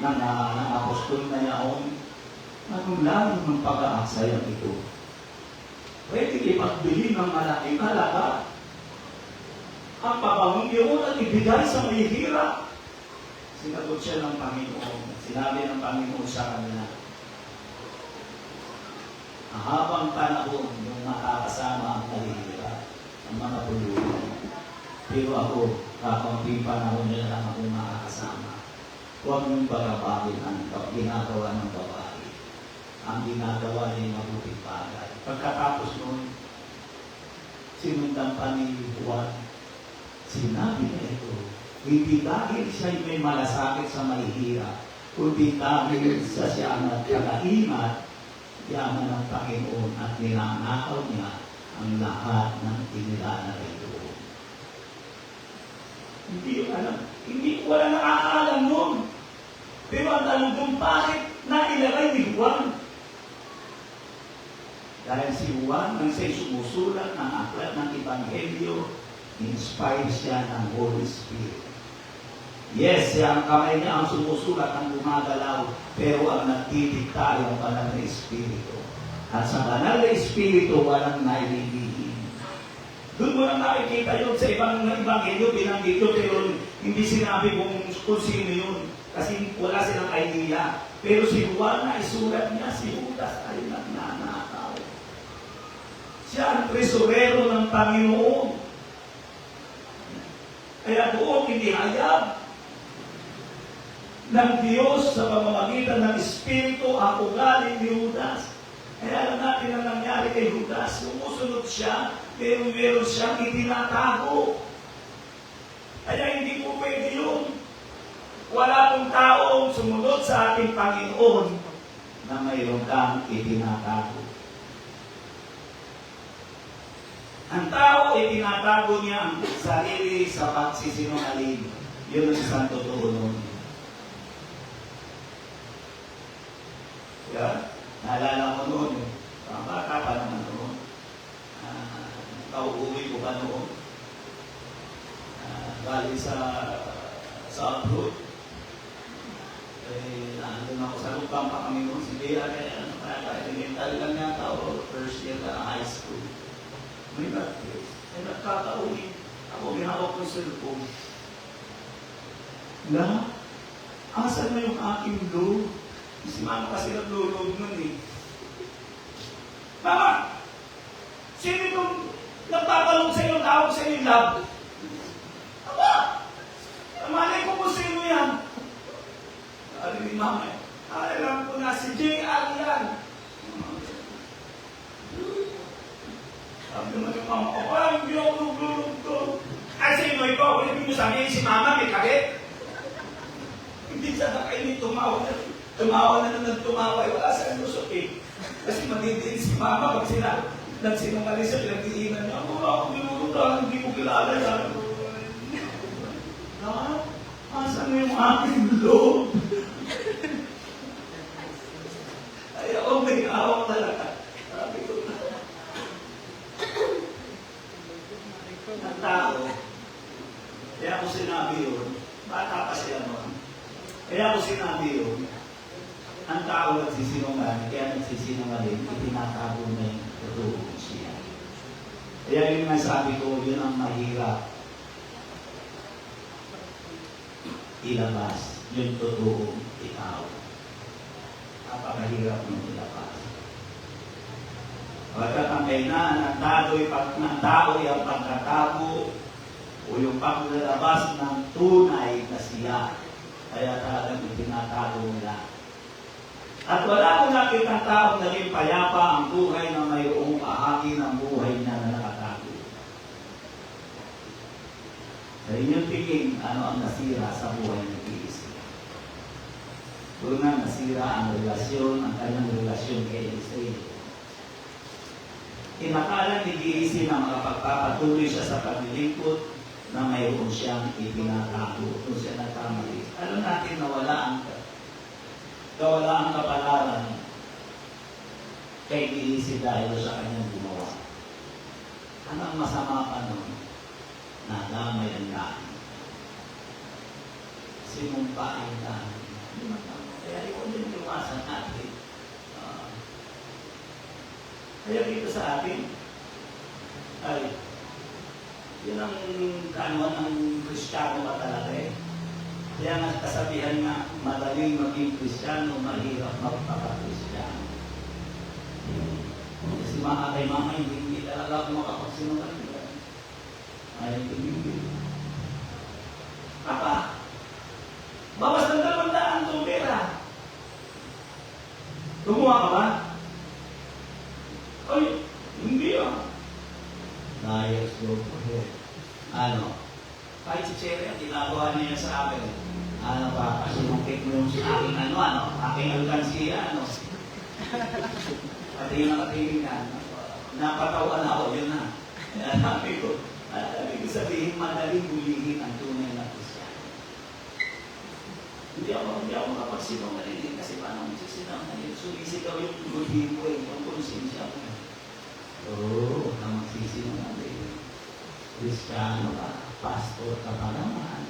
ng apostol na yaon, anong lamang ng pag-aaksaya ito? Pwede ipagbili ng malaking halaga. Ang pabangong yun at ibigay sa may hirap. Sinagot siya ng Panginoon. Sinabi ng Panginoon sa kanya, habang panahon yung makakasama ang nalihira, ang mga puluhan. Pero ako, kakunting panahon nila lang akong makakasama. Huwag niyong bagabagin ang ginagawa ng babae. Ang ginagawa niya mabuting bagay. Pagkatapos nun, sinundan pa ni Juan, sinabi niya ito, hindi dahil siya may malasakit sa mahihira, kundi dahil sa siya nagkakaingat, yaman ng Panginoon at ninanakaw niya ang lahat ng inilalagay doon. Hindi alam. Wala nakakaalam nun. Pero ang tanong doon, bakit nailagay ni Juan? Dahil si Juan, nang siya'y sumusulat ng aklat ng Ebanghelyo, inspired siya ng Holy Spirit. Yes, siya ang kamay niya ang sumusulat ng gumagalaw, pero ang nagtitikta ay ang banal na Espiritu. At sa banal na Espiritu, walang naililihin. Doon mo lang nakikita yun sa ibang Ebanghelyo, binanggit yun, pero hindi sinabi kung sino yun. Kasi wala silang idea. Pero si Juan na isulat niya, si Judas ay nagnanakaw. Siya ang tresurero ng Panginoon. Kaya doon inihayag ng Diyos sa pamamagitan ng Espiritu ang ugali ni Judas. Kaya alam natin ang nangyari kay Judas. Sumusunod siya, pero meron siyang itinatago. Kaya hindi po pwede yun. Wala pong taong sumunod sa ating Panginoon na mayroon kang itinatago. Ang tao, itinatago niya ang sarili sa pagsisinungaling. Yun ang isang totoo nun. Kaya, naalala ko noon, bata pa naman noon. Pauuwi ko pa noon. Galing sa abroad. Nandun ako sa lupang pa kami noon. Si Bea, elemental lang yata o first year na high school. May nagkakauwi. Ako, binawak ko sa lupong. Asan na yung aking loob? Si Mama kasi naglulog nun eh. Mama! Sino itong nagtatalong sa iyo, tawag sa iyo, love? Aba! Malay ko kung sino yan. Sabi ni Mama, alam ko na si J.R. yan. Sabi naman yung Mama ko, hindi ako naglulog to. Ay, sino ikaw? Hindi mo sabihin si Mama may kabit. Hindi siya nakainit, tumawa na. Tumawa na nagtumawa, wala sa lusok eh. Kasi magiging si Mama pag sila nagsinungaling siya, pinagdiinan niya, ako nilulutan, hindi ko kilala yan. Asan mo yung aking loob? Ay ako may awak talaga. Sabi ko na. Ang tao, kaya ko sinabi yun, bata pa siya noon. Kaya ko sinabi yun, ang tao nagsisinungaling, kaya nagsisinungaling, itinatago na yung totoo siya. Kaya yung nasabi ko, yun ang mahirap ilabas, yung totoo ikaw. Napakahirap yung ilabas. Pagkat ang kailangan ng tao ay ang pagkatago o yung paglalabas ng tunay na siya. Kaya talagang itinatago nila. At wala ko nakita tao naging payapa ang buhay na mayroong kahagi ng buhay niya na nakatago. Sa inyong tingin, ano ang nasira sa buhay ng Eliseo? Una, nasira ang relasyon, ang kanyang relasyon kay Eliseo. Inakala ni Eliseo na makapagpapatuloy siya sa paglilingkod na mayroon siyang ipinatago kung siya nagkamali. Alam natin na wala ang kapalaran kay Eliseo dahil sa kanyang gumawa. Anong masama pa nun? Nadamay ang dahil. Sinumpa ang dahil. Kaya ikaw din iwasan natin. Kaya dito sa atin, ay, yun ang kanuan ng Kristiyano ka talaga eh. Kaya nga kasabihan nga, madaling maging Kristiyano, mahirap magpaka-Kristiyano. Kasi mga kay Mama, hindi talaga ako makapagsinungaling. Ay, hindi. Papa, bawas ng 200 itong pera. Gumawa ka ba? Ay, hindi ah. Layas ko. Ano? Kahit si Cherry, ginagawa niya sa akin. Ano pa, kasi nungkit mo yung aking aking alkansiya, Pati yung nakatilingan, napatawan ako, yun na. Kaya sabi ko sabihin, madaling bulihin ang tunay na Kristiyan. Hindi ako makapagsinungaling kasi paano magsisinungaling? Sumisigaw yung bulihin ko yung konsensya ko. Oo, na magsisinungaling. Kristiyano ka, pastor ka pa naman.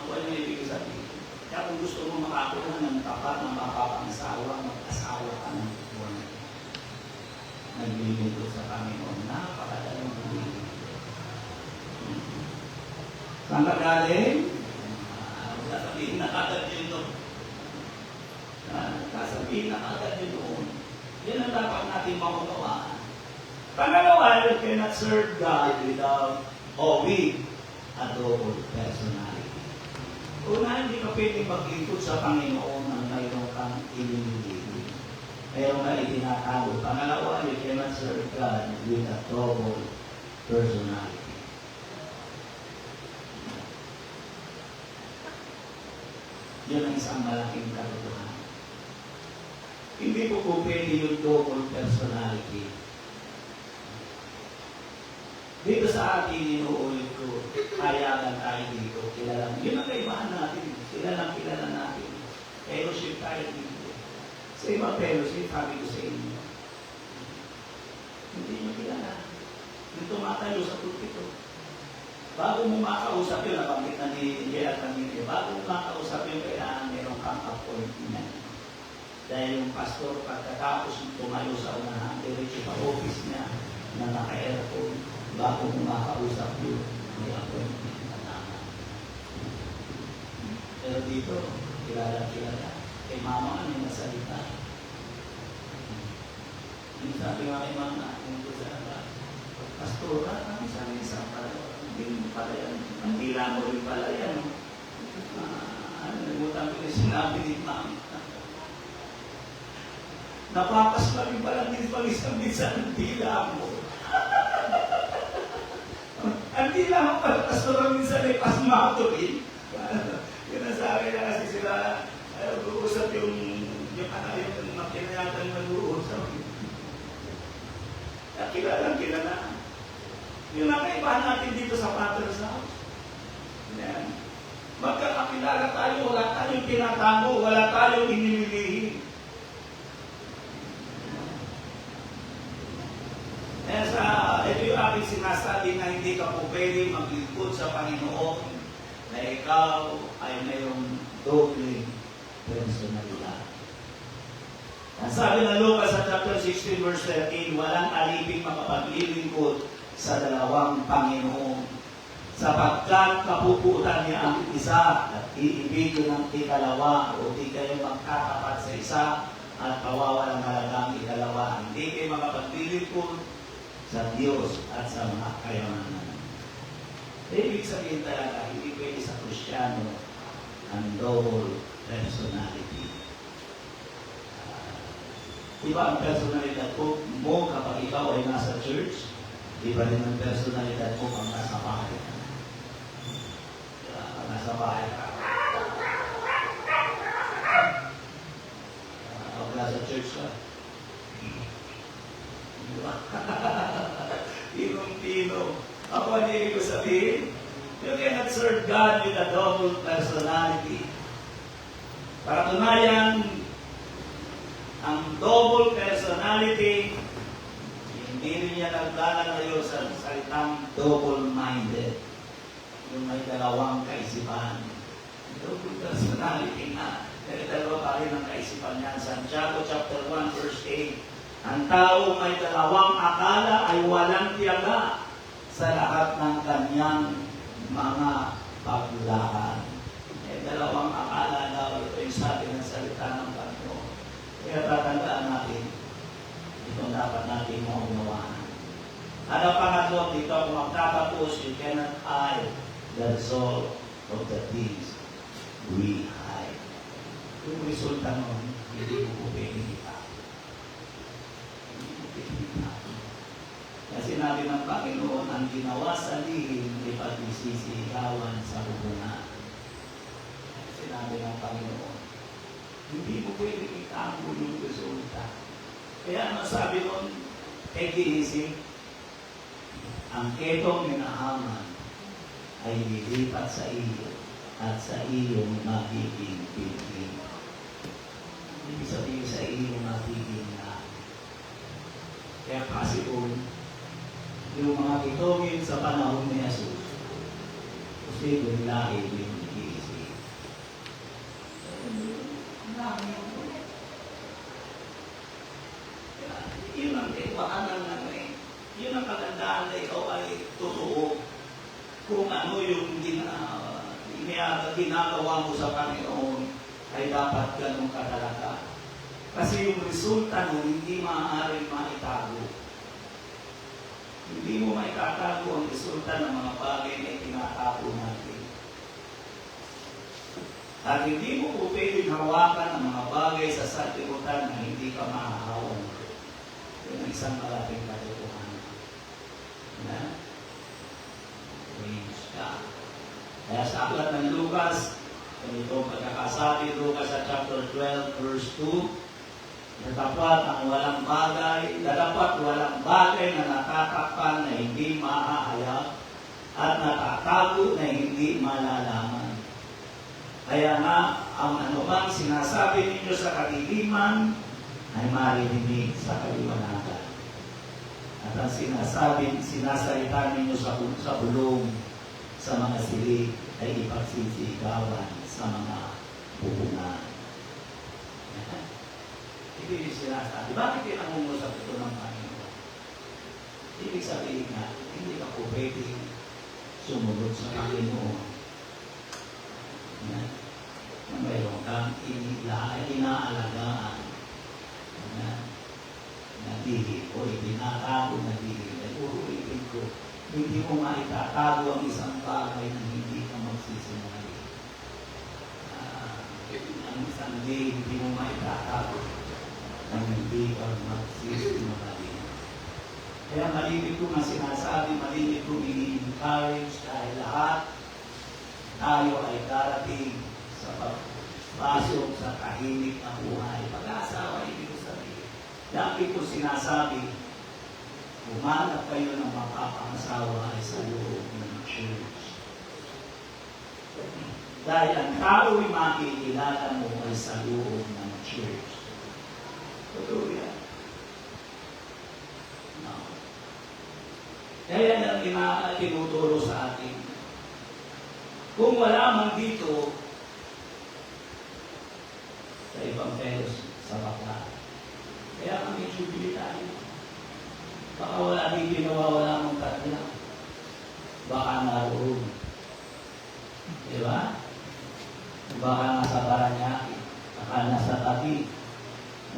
Ako ano yung ibig sabihin? Kaya kung gusto mo makakuha ng tapat na mapapangasawa, mag-asawa ka ng buwan. Naglilingkod sa Panginoon, napakadalang buhay. Saan ka galing? Sasabihin na kagad yun doon. Sasabihin na kagad yun doon. Yan ang dapat natin maunawaan. Pangalawa, you cannot serve God without with a double personality. Una, hindi ka pwedeng maglingkod sa Panginoon ng mayroon kang ililili. Mayroon ka itinatago. Pangalawa, you cannot serve God with a double personality. Yun ang isang malaking katotohanan. Hindi po pwede yung double personality. Dito sa atin, inuulit ko, kayagan tayo dito, kilala. Yun ang kaibahan natin. Kilala natin. Fellowship tayo dito. Sa iba fellowship, sabi ko sa inyo, hindi nyo kilala. Yung tumatayo sa pulpito. Bago mo makausap yun, nabanggit na ni J.R. Camille, bago mo makausap yun, kailangan meron kang appointment. Dahil yung pastor, pagkatapos tumayo sa unahan, diretso pa office niya na naka-aircon. Bago mo makausap yun, may appointment na naman. Pero dito, kilala. Kay mama ano yung nasalita. Yung sabi nga kay mama, yung ko sa pastora, kami sa isang pala. Hindi mo pala yan. Ang hila mo rin pala yan. Nalimutan ko yung sinabi ni mama. Napapas pa rin pala din pag-isang-isa ang dila mo. Ang dila mo pala, pastor minsan ay pasmato rin. Yun ang sabi na kasi sila, mag-uusap yung makinayatan mag-uusap. Kaya kilala. Yung nakaibahan natin dito sa Father's House. Yan. Magkakakilala tayo, wala tayong tinatago, wala tayong inililihin. Kaya ito yung aking sinasabi na hindi ka po pwede maglingkod sa Panginoon na ikaw ay mayroong doble personalidad. Ang sabi ng Lucas sa chapter 16 verse 13, walang aliping makapaglilingkod sa dalawang Panginoon sapagkat kapuputan niya ang isa at iibigin ng ikalawa o di kayo magkatapat sa isa at kawawalang halagang ikalawa. Hindi kayo makapaglilingkod sa Diyos at sa mga kayamanan. Ibig sabihin talaga, hindi pwede sa Kristiyano ang double personality. Diba ang personalidad mo kapag ikaw ay nasa church, iba rin ang personalidad mo pag nasa bahay ka. Pag nasa bahay ka. Pag nasa church ka. Diba? Tinong-tino. Ako ano ibig ko sabihin? You cannot serve God with a double personality. Para tunayan, ang double personality, hindi rin niya naglalalayo sa salitang double-minded. Yung may dalawang kaisipan. Double personality na. Dahil dalawa pa rin ang kaisipan niya. Santiago chapter 1 verse 8. Ang tao may dalawang akala ay walang tiyaga sa lahat ng kanyang mga paglakad. Dalawang akala daw ito yung sabi ng salita ng Panginoon. Kaya tatandaan natin, itong dapat natin maunawaan. At ang pangatlo, dito kung magtatapos, you cannot hide the result of the things we hide. Yung resulta nun, hindi mo pwede kita. Kasi sinabi ng Panginoon ang ginawa sa lihim ay pagsisisigawan sa bubungan. Sinabi ng Panginoon, hindi mo pwede itago yung resulta. Kaya ano sabi nun, kay Gehazi, ang ketong minahaman ay lilipat sa iyo at sa iyong magiging pilgrim. Ibig sabihin sa iyong magiging na. Kaya possible, yung mga kitongin sa panahon ni Jesus, kasi yung lahi yung Gehazi. Yun ang kaibahan ng yun ang kagandahan na ikaw ay totoo kung ano yung ginagawa mo sa Panginoon ay dapat ganun ka talaga. Kasi yung resulta mo hindi maaaring maitago. Hindi mo maitatago ang resulta ng mga bagay na itinatago natin. At hindi mo po pwedeng hawakan ang mga bagay sa sanlibutan na hindi ka mahahawan. Yun ang isang malaking katotohanan. Na? Praise God. Kaya sa aklat ng Lucas, ganito pagkakasabi, Lucas sa chapter 12, verse 2, dadapat walang bagay na natatakpan na hindi maahayag at natatago na hindi malalaman. Kaya nga, ang anumang sinasabi ninyo sa kadiliman ay maririnig sa kaliwanagan. At ang sinasalita ninyo sa bulong sa mga silid ay ipagsisigawan sa mga bubungan. Ito yung sinasabi. Bakit pinangungusap ito ng Panginoon? Ibig sabihin nga, hindi ka po pwedeng sumunod sa Panginoon. Na mayroon kang inaalagaan na dihil o itinatago na dihil. Ay uruitin ko, hindi mo maitatago ang isang bagay na hindi ka magsisinungaling. Ang isang dihil, hindi mo maitatago na hindi ka magsisinungaling. Kaya malimit ko nga sinasabi, malimit ko ini-encourage dahil lahat tayo ay darating sa pagpasok sa tahimik na buhay. Pag-aasawa, ibig sabihin. Dati ko sinasabi, humanap kayo ng mapapangasawa ay sa loob ng church. Dahil ang tao'y makikilala mo ay sa loob ng church. Totoo yan. No. Kaya yan ang tinuturo sa atin. Kung wala man dito, sa ibang pelos, sa bakla. Kaya kami jubilee tayo. Baka wala dito nawawala mong tatla. Baka naroon. Diba? Baka nasa Paranaque. Baka nasa Tabi.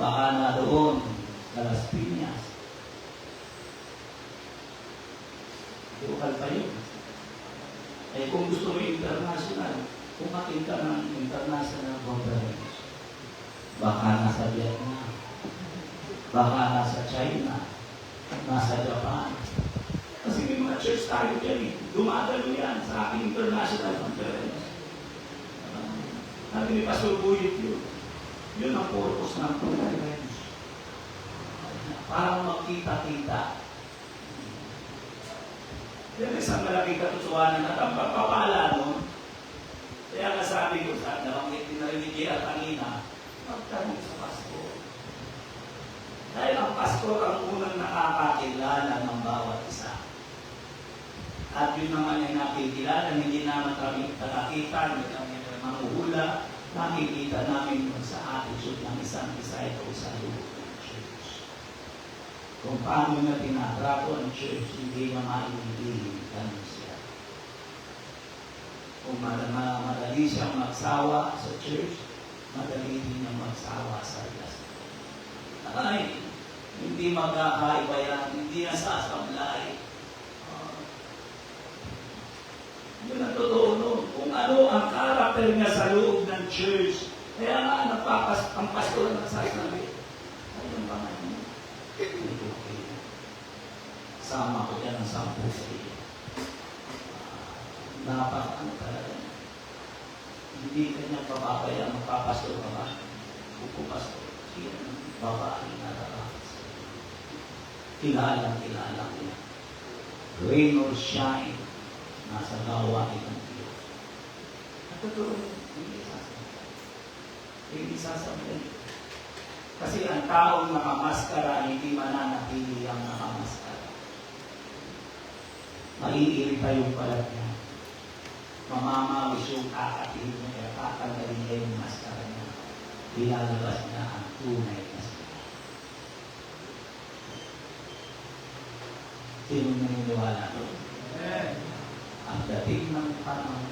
Baka naroon sa Las Piñas. Lokal pa yun. Eh kung gusto mo international, kumain ka ng international conference. Baka nasa Vietnam. Baka nasa China. Nasa Japan. Kasi may mga church tayo dyan eh. Dumadalo yan sa aking international conference. Sabi ni Pastor Buyit yun. Yun ang purpose ng conference. Para magkita-kita. Yan isang malaking katotohanan at ang pagpapala nun. Kaya nga sabi ko sa nabanggit din na rin ni kanina, magtanong sa pastor. Dahil ang pastor ang unang nakakakilala ng bawat isa. At yun naman ay nakikilala, hindi naman kami nakakita, hindi kami manguhula, nakikita namin yun sa attitude ng isang isa ito sa loob ng church. Kung paano na tinatrato ang church, hindi na maintindihin ganun siya. Kung madali siyang magsawa sa church, madali din niyang magsawa sa ilas. Ay, hindi magkakaiba yan, hindi nasasamlay. Yun ang totoo nun. Kung ano ang karakter niya sa loob ng church, kaya nga ang pastor ang nagsasabi, ayun ba nga yun? Sama ko yan ng 10 sa iyo. Ano talaga. Hindi ka niya papabayaan, magpapastor ka ba? Pupapastor. Siya ang babae na narakas. Kilala niya. Rain or shine, nasa gawain ng Diyos. At totoo, hindi sasabihin. Kasi ang taong nakamaskara, hindi mananatili ang nakamaskara. Maiirita yung balat niya. Mamamawis yung kakatiin niya, kaya tatanggalin niya yung maskara niya. Ilalabas niya ang tunay na siya. Sino naniniwala doon? Ang dating ng panahon.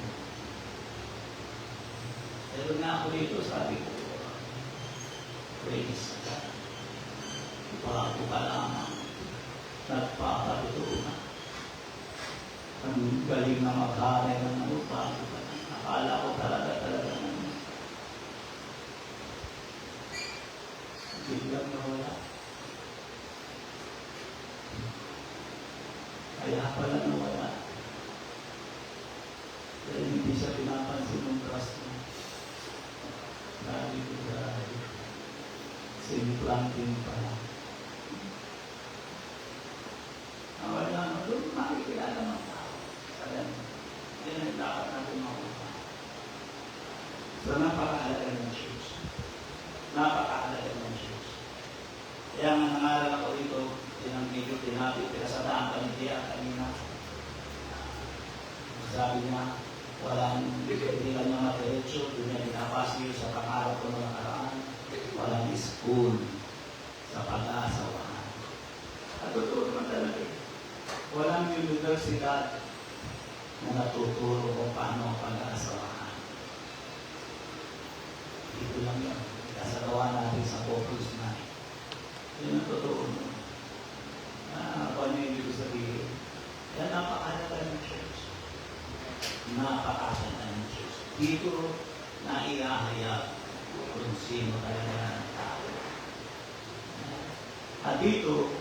Pero nga ako dito, sabi ko, praise God. Bago pa lamang, nagpapatuto na. Ang galing na maghanay ng ano, bago pa lang. Akala ko talaga naman. Biglang nawala. Kaya pala nawala. Kaya hindi siya pinapansin ng trust mo. Grabe. Simplanting pa lang. Wala, doon makikilala ng tao. Yan ang dapat natin makuha. So, napakahalaga ng Diyos. Napakahalaga ng Diyos. Kaya nga nangaral ako dito, tinang medyo tinabi, pinasadaan kami diya kanina. Sabi niya, hindi lang niya matiretso, doon niya pinapasyo sa pangarap ko ng nakaraan. Walang school sa pag-aasawahan. At totoo naman talaga. Walang universidad na natuturo kung paano ang pag-aasawahan. Dito lang yan. Kasagawa natin sa focus na. Yun ang totoo. Kung ano yung ibig sabihin. Yan napakahalaga ng Diyos. Napakahalaga ng Diyos. Dito na iahayag kung sino talaga ng tao. At dito,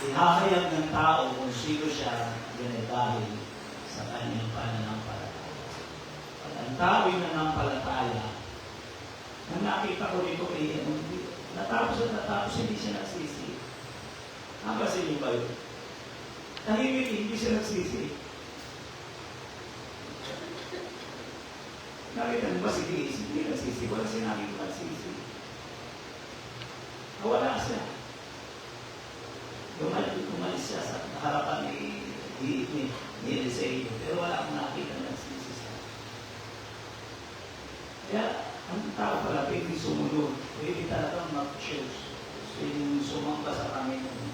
ihahayag ng tao kung sino siya dahil sa kanyang pananampalataya. At ang tao ay nanampalataya, nang nakita ko dito kay natapos hindi siya nagsisi. Hanggang sa inyo ba yun? Tahimik, hindi siya nagsisi. Nakita mo ba si Grace? Hindi nagsisi. Wala sinabi ko nagsisi. Wala siya. Umalis siya sa harapan ni Eliseo. Pero wala akong nakita na nagsisi siya. Kaya, ang tao pala, pwede sumunod. Pwede talagang mag-choose. Pwede sumamba sa Panginoon.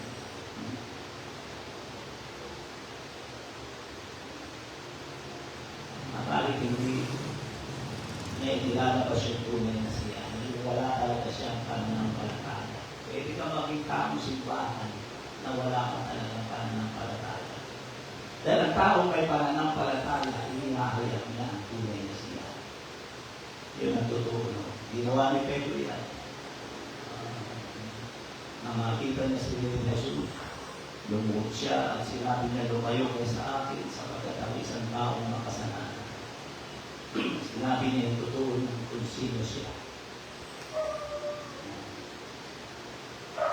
Makalit hindi ilalabas yung tunay na siya. Wala talaga siyang pananampalataya. Pwede ka maging taong simbahan na wala ka talagang pananampalataya. Dahil ang taong may pananampalataya, inihahayag niya ang tunay na siya. Yun ang totoo. Ginawa ni Pedro yan. Nang makita niya si Jesus, lumuhod siya at sinabi niya, lumayo kayo sa akin sapagkat ako isang taong makasalanan. Sinabi niya yung totoo kung sino siya.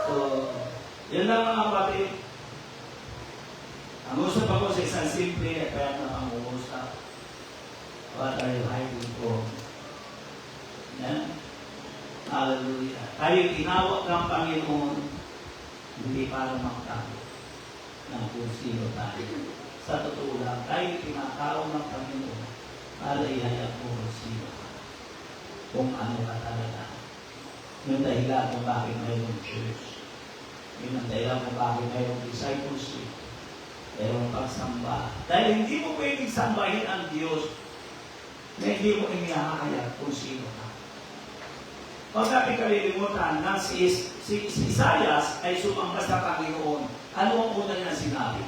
So, yan lang mga kapatid. Ang usap ako sa isang simple at kaya na pang-uusap. What are you hiding for? Yan. Hallelujah. Tayo tinawag ng Panginoon hindi para magtago ng kung sino tayo. Sa totoo lang, tayo tinatawag ng Panginoon para ihayag mo kung sino ka. Kung ano ka talaga. Yung dahilan kung bakit mayroong church. Yung dahilan kung bakit mayroong discipleship. Mayroong pagsamba. Dahil hindi mo pwedeng sambahin ang Diyos na hindi mo inihahayag kung sino ka. Pag natin kalilimutan na si Isaias ay sumamba sa Panginoon, ano ang una niya sinabi?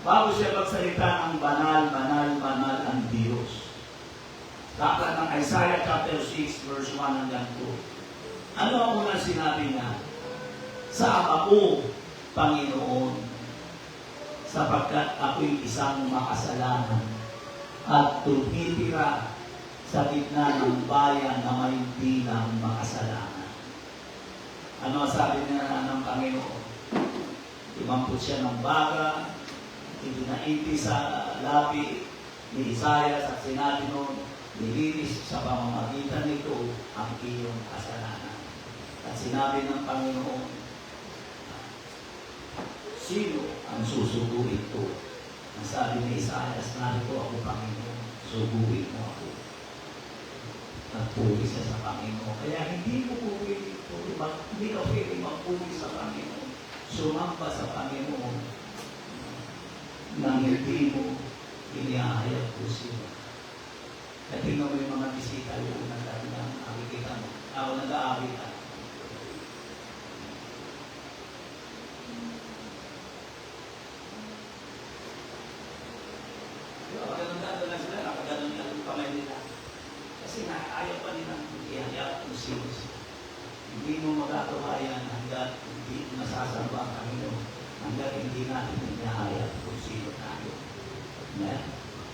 Bago siya magsalita ng banal, banal, banal ang Diyos. Dapat ng Isaiah chapter 6 verse 1 hanggang 2. Ano ang unang sinabi niya? Sa ako, Panginoon, sapagkat ako'y isang makasalanan at tumitira sa gitna ng bayan na may bilang makasalanan. Ano sabi niya ng Panginoon? Imampot siya ng baga, itinainti sa labi ni Isaias at sinabi noon, nilinis sa pamamagitan nito ang iyong kasalanan. At sinabi ng Panginoon, sino ang susuguin ito? Ang sabi ni Isaias, narito ako Panginoon, suguin mo ako. At puri siya sa Panginoon. Kaya hindi mo puri ito, hindi ka pwede magpuri sa Panginoon. Sumamba sa Panginoon nang hindi mo iniahayag ko siya. At tingnan mo yung mga bisita yung unang dahil na nakikita mo. Ako nag-aawit ka. Ganun-ganun lang sila, nakaganon lang yung kamay nila. Kasi ayaw pa nilang ihayag kung sino siya. Hindi mo magagawa yan hanggat hindi masasamba ang Panginoon, hanggat hindi natin inihayag kung sino tayo. Amen.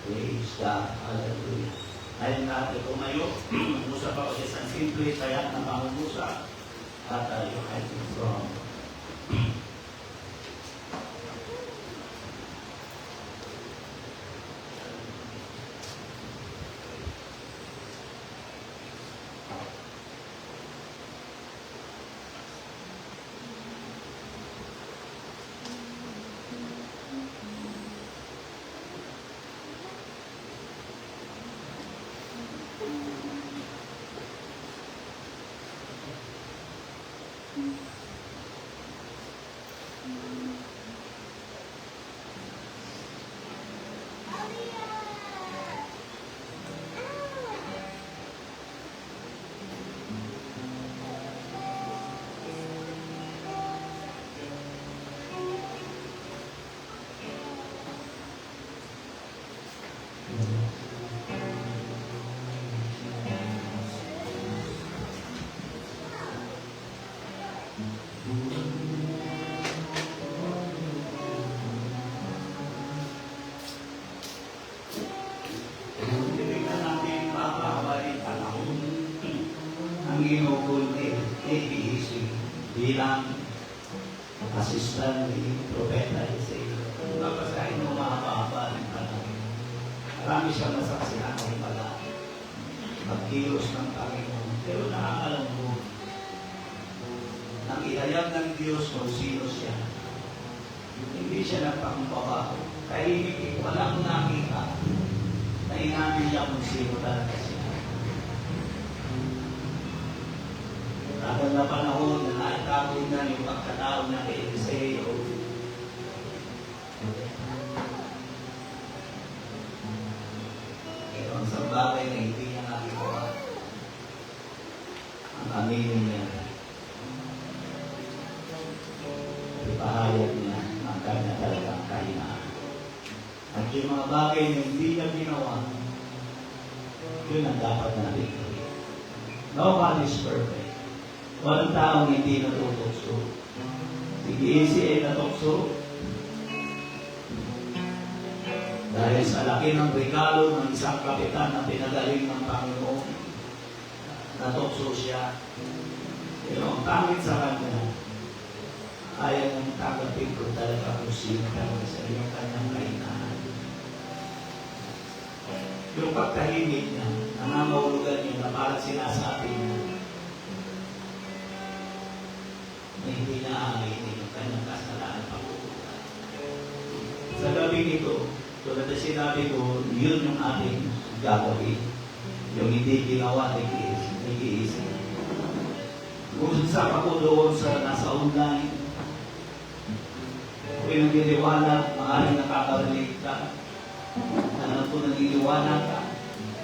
Praise God. Hallelujah. Ayaw natin tumayo, mag-usap ako sa isang simple, kaya na pangungusap at tayo ay from Tinignan natin mababalik panahon ang ginugol ni ABEC bilang assistant ni Propeta Isaiah. Babasahin mo mababalik panahon. Marami siyang nasaksihan ng pala magkilos ng Panginoon. Pero nakakalam mo nang ihayag ng Diyos kung sino siya. Hindi siya nagpakumbaba. Tahimik, wala akong nakita na inamin niya kung sino talaga siya. Tagal na panahon na naitapon na yung pagkatao na kay Eliseo. Pero ang isang bagay na hindi niya nakikuha, ang aminin niya, ipahayag niya ang kanya talagang kahinaan. At yung mga bagay na hindi niya ginawa, yun ang dapat natin gawin. No one is perfect. Walang taong hindi natutokso. Si Easy ay natokso dahil sa laki ng regalo ng isang kapitan na pinagaling ng Panginoon. Natokso siya. Pero ang pangit sa kanya, ayaw mong tanggapin ko talaga kung sino talaga sa iyong kanyang kahinaan. Yung pagtahimik niya, nangangahulugan niya na parang sinasabi niya na hindi na aaminin yung kanyang kasalanan pagkukulan. Sa gabi nito, tulad na sinabi ko, yun yung ating gagawin. Yung hindi ginawa, nag-iisip. Usap ako doon sa nasa online. Kung nagiliwanag, maaaring nakakarinig ka. Alam ko nagiliwanag ka.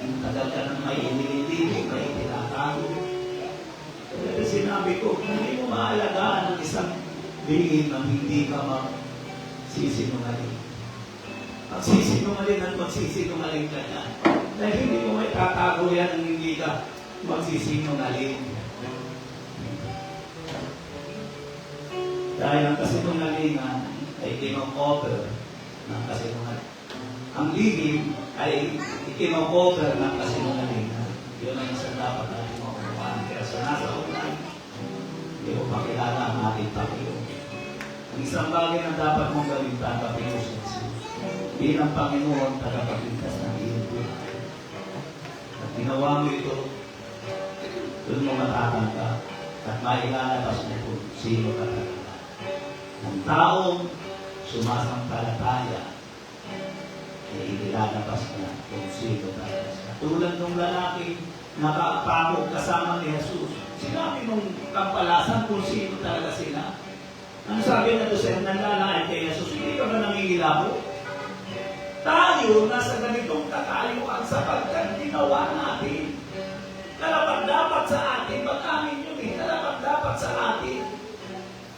Tagal ka ng may inilitili, may tinatago. Kaya sinabi ko, hindi mo maalagaan ang isang lingin na hindi ka magsisinungaling. Magsisinungaling at magsisinungaling ka na. Dahil hindi mo may tatago yan ang hindi ka magsisinungaling. Dahil ang kasinungalingan ay kinokopper ng kasinungalingan. Ang lihim ay ikinokopper ng kasinungalingan. Yun ang isang dapat natin makukuhaan. Kaya sa nasa unan, hindi mo pakilala ang ating Panginoon. Ang isang bagay na dapat mong gawin, tanggapin mo si Jesus. Bilang Panginoon, tagapagligtas ng iyong buhay. At ginawa mo ito, doon mo matatanggap at mailalabas mo kung sino ka talaga. Ang taong sumasampalataya ay ilalabas niya kung sino talaga siya. Tulad ng lalaki nakapako kasama ni Jesus. Sinabi nung kampalasan kung sino talaga sila. Ang sabi na doon sa nanlalaki kay Jesus, hindi ka ba nangingilabo? Tayo, nasa ganitong katayuan sapagkat ginawa natin. Dapat sa atin, pag-amin yun eh, dapat sa atin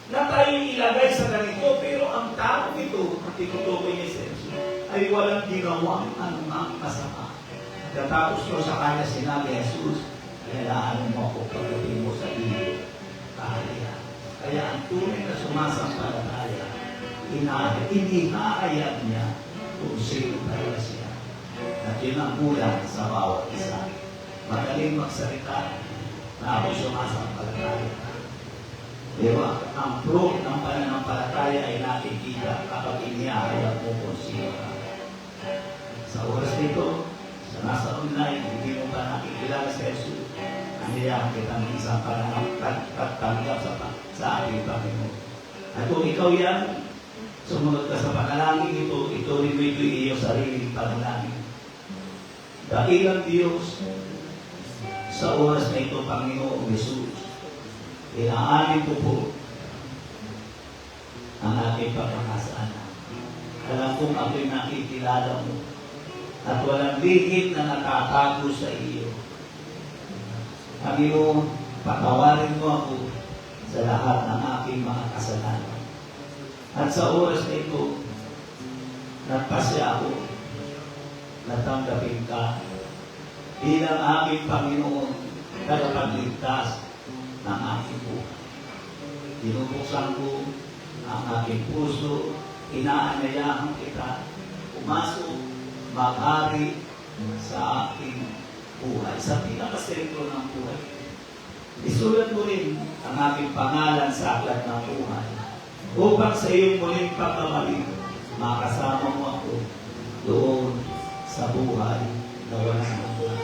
na tayo ilagay sa ganito, pero ang tao ito, ang tinutukoy ni Jesus, ay walang ginawang anumang masama. Katapos ko sa kanya sinabi, Jesus, kailangan mo ako pagdating mo sa iyo, kahayaan. Kaya ang tunay na sumasampalataya, inihahayag niya kung sino talaga siya. At yun ang kulang sa bawat isa. Magaling magsalita na ako sumasampalataya. Pero ang proof ng pananampalataya ay nakikita kapag inihahayag mo kung sino ka. Sa oras nito, sa nasa online, hindi mo ba nakikilala sa Jesus? Aniyahan kita ng isang pananampalataya sa ating Panginoon. At kung ikaw yan, sumunod ka sa panalangin ito, ituloy mo ito iyong sariling panalangin. Dakilang Diyos, sa oras na ito, Panginoong Jesus, inaamin ko po ang aking pagkakasaan. Alam kong ako'y nakikilala mo at walang lihim na nakatago sa iyo. Panginoon, patawarin mo ako sa lahat ng aking mga kasalanan. At sa oras na ito, nagpasya ako na tanggapin ka bilang aking Panginoon, tagapagligtas ng aking buhay. Binubuksan ko ang aking puso, inaanyayahan kita, pumasok, mag-ari sa aking buhay, sa pinakasentro ng buhay. Isulat mo rin ang aking pangalan sa aklat ng buhay, upang sa iyong muling pagkamali, makasama mo ako doon sa buhay na walang hanggan.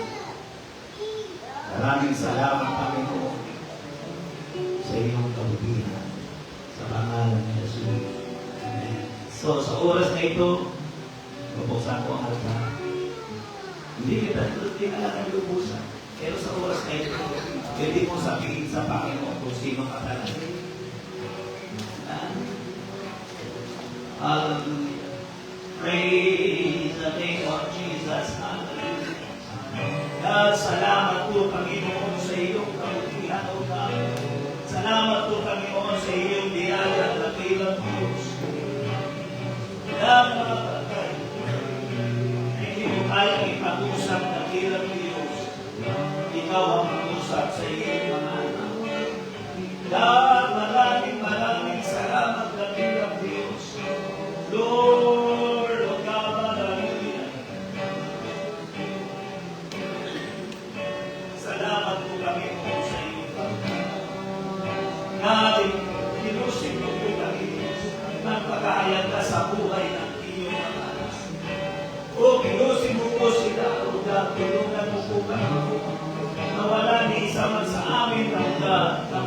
Maraming salamat, Panginoon, sa iyong kabutihan sa pangalan ni Jesus. Amen. So, sa oras na ito, mabuksan ko ang altar. Hindi kita kailangan lubusan. Pero sa oras na ito, pwede mo sabihin sa Panginoon kung sino ka talaga. Hallelujah. Praise the name of Jesus. Hallelujah. God, salamat po, Panginoon, sa iyong kabutihan, O God. Salamat po, Panginoon, sa iyong biyaya at dakilang Diyos. God, mga bagay, na hindi mo kayang ipag-usap dakilang Diyos. Ikaw ang mag-usap sa iyong mga anak. God, maraming salamat dakilang Diyos. Lord, O God, hallelujah. Salamat po kami po sa iyo, Panginoon. Tinusin mo po kami, nagpakahayag ka sa buhay ng iyong mga anak. O, tinusin mo po sila, O God, tulungan mo po kami. Nawala ni isa man sa amin, O God, na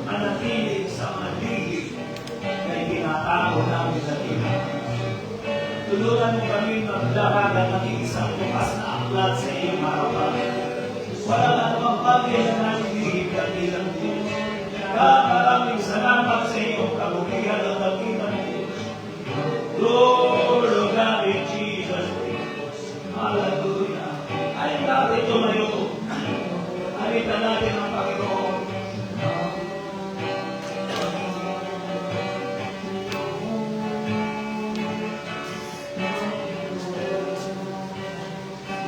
manatilig sa maligid na itinatago namin sa iyo. Tulungan mo kami maglahagan ng isang bukas na aklat sa iyong harapan. Wala na namang bagay na naninihip ka bilang Diyos. Maraming salamat sa iyong kabutihan at dakilang Diyos. Lord of God in Jesus' name. Hallelujah. Ayun natin tumayo. Alitan natin ang Panginoon.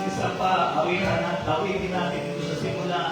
Isa pa, awitin natin ito sa simula.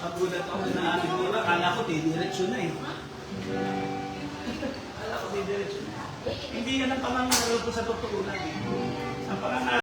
Nagulat ako na siguro, akala ko didiretso na eh. Akala ko didiretso na. Hindi yan ang pangangaraw ko sa totoo lang eh. Ang pangangaraw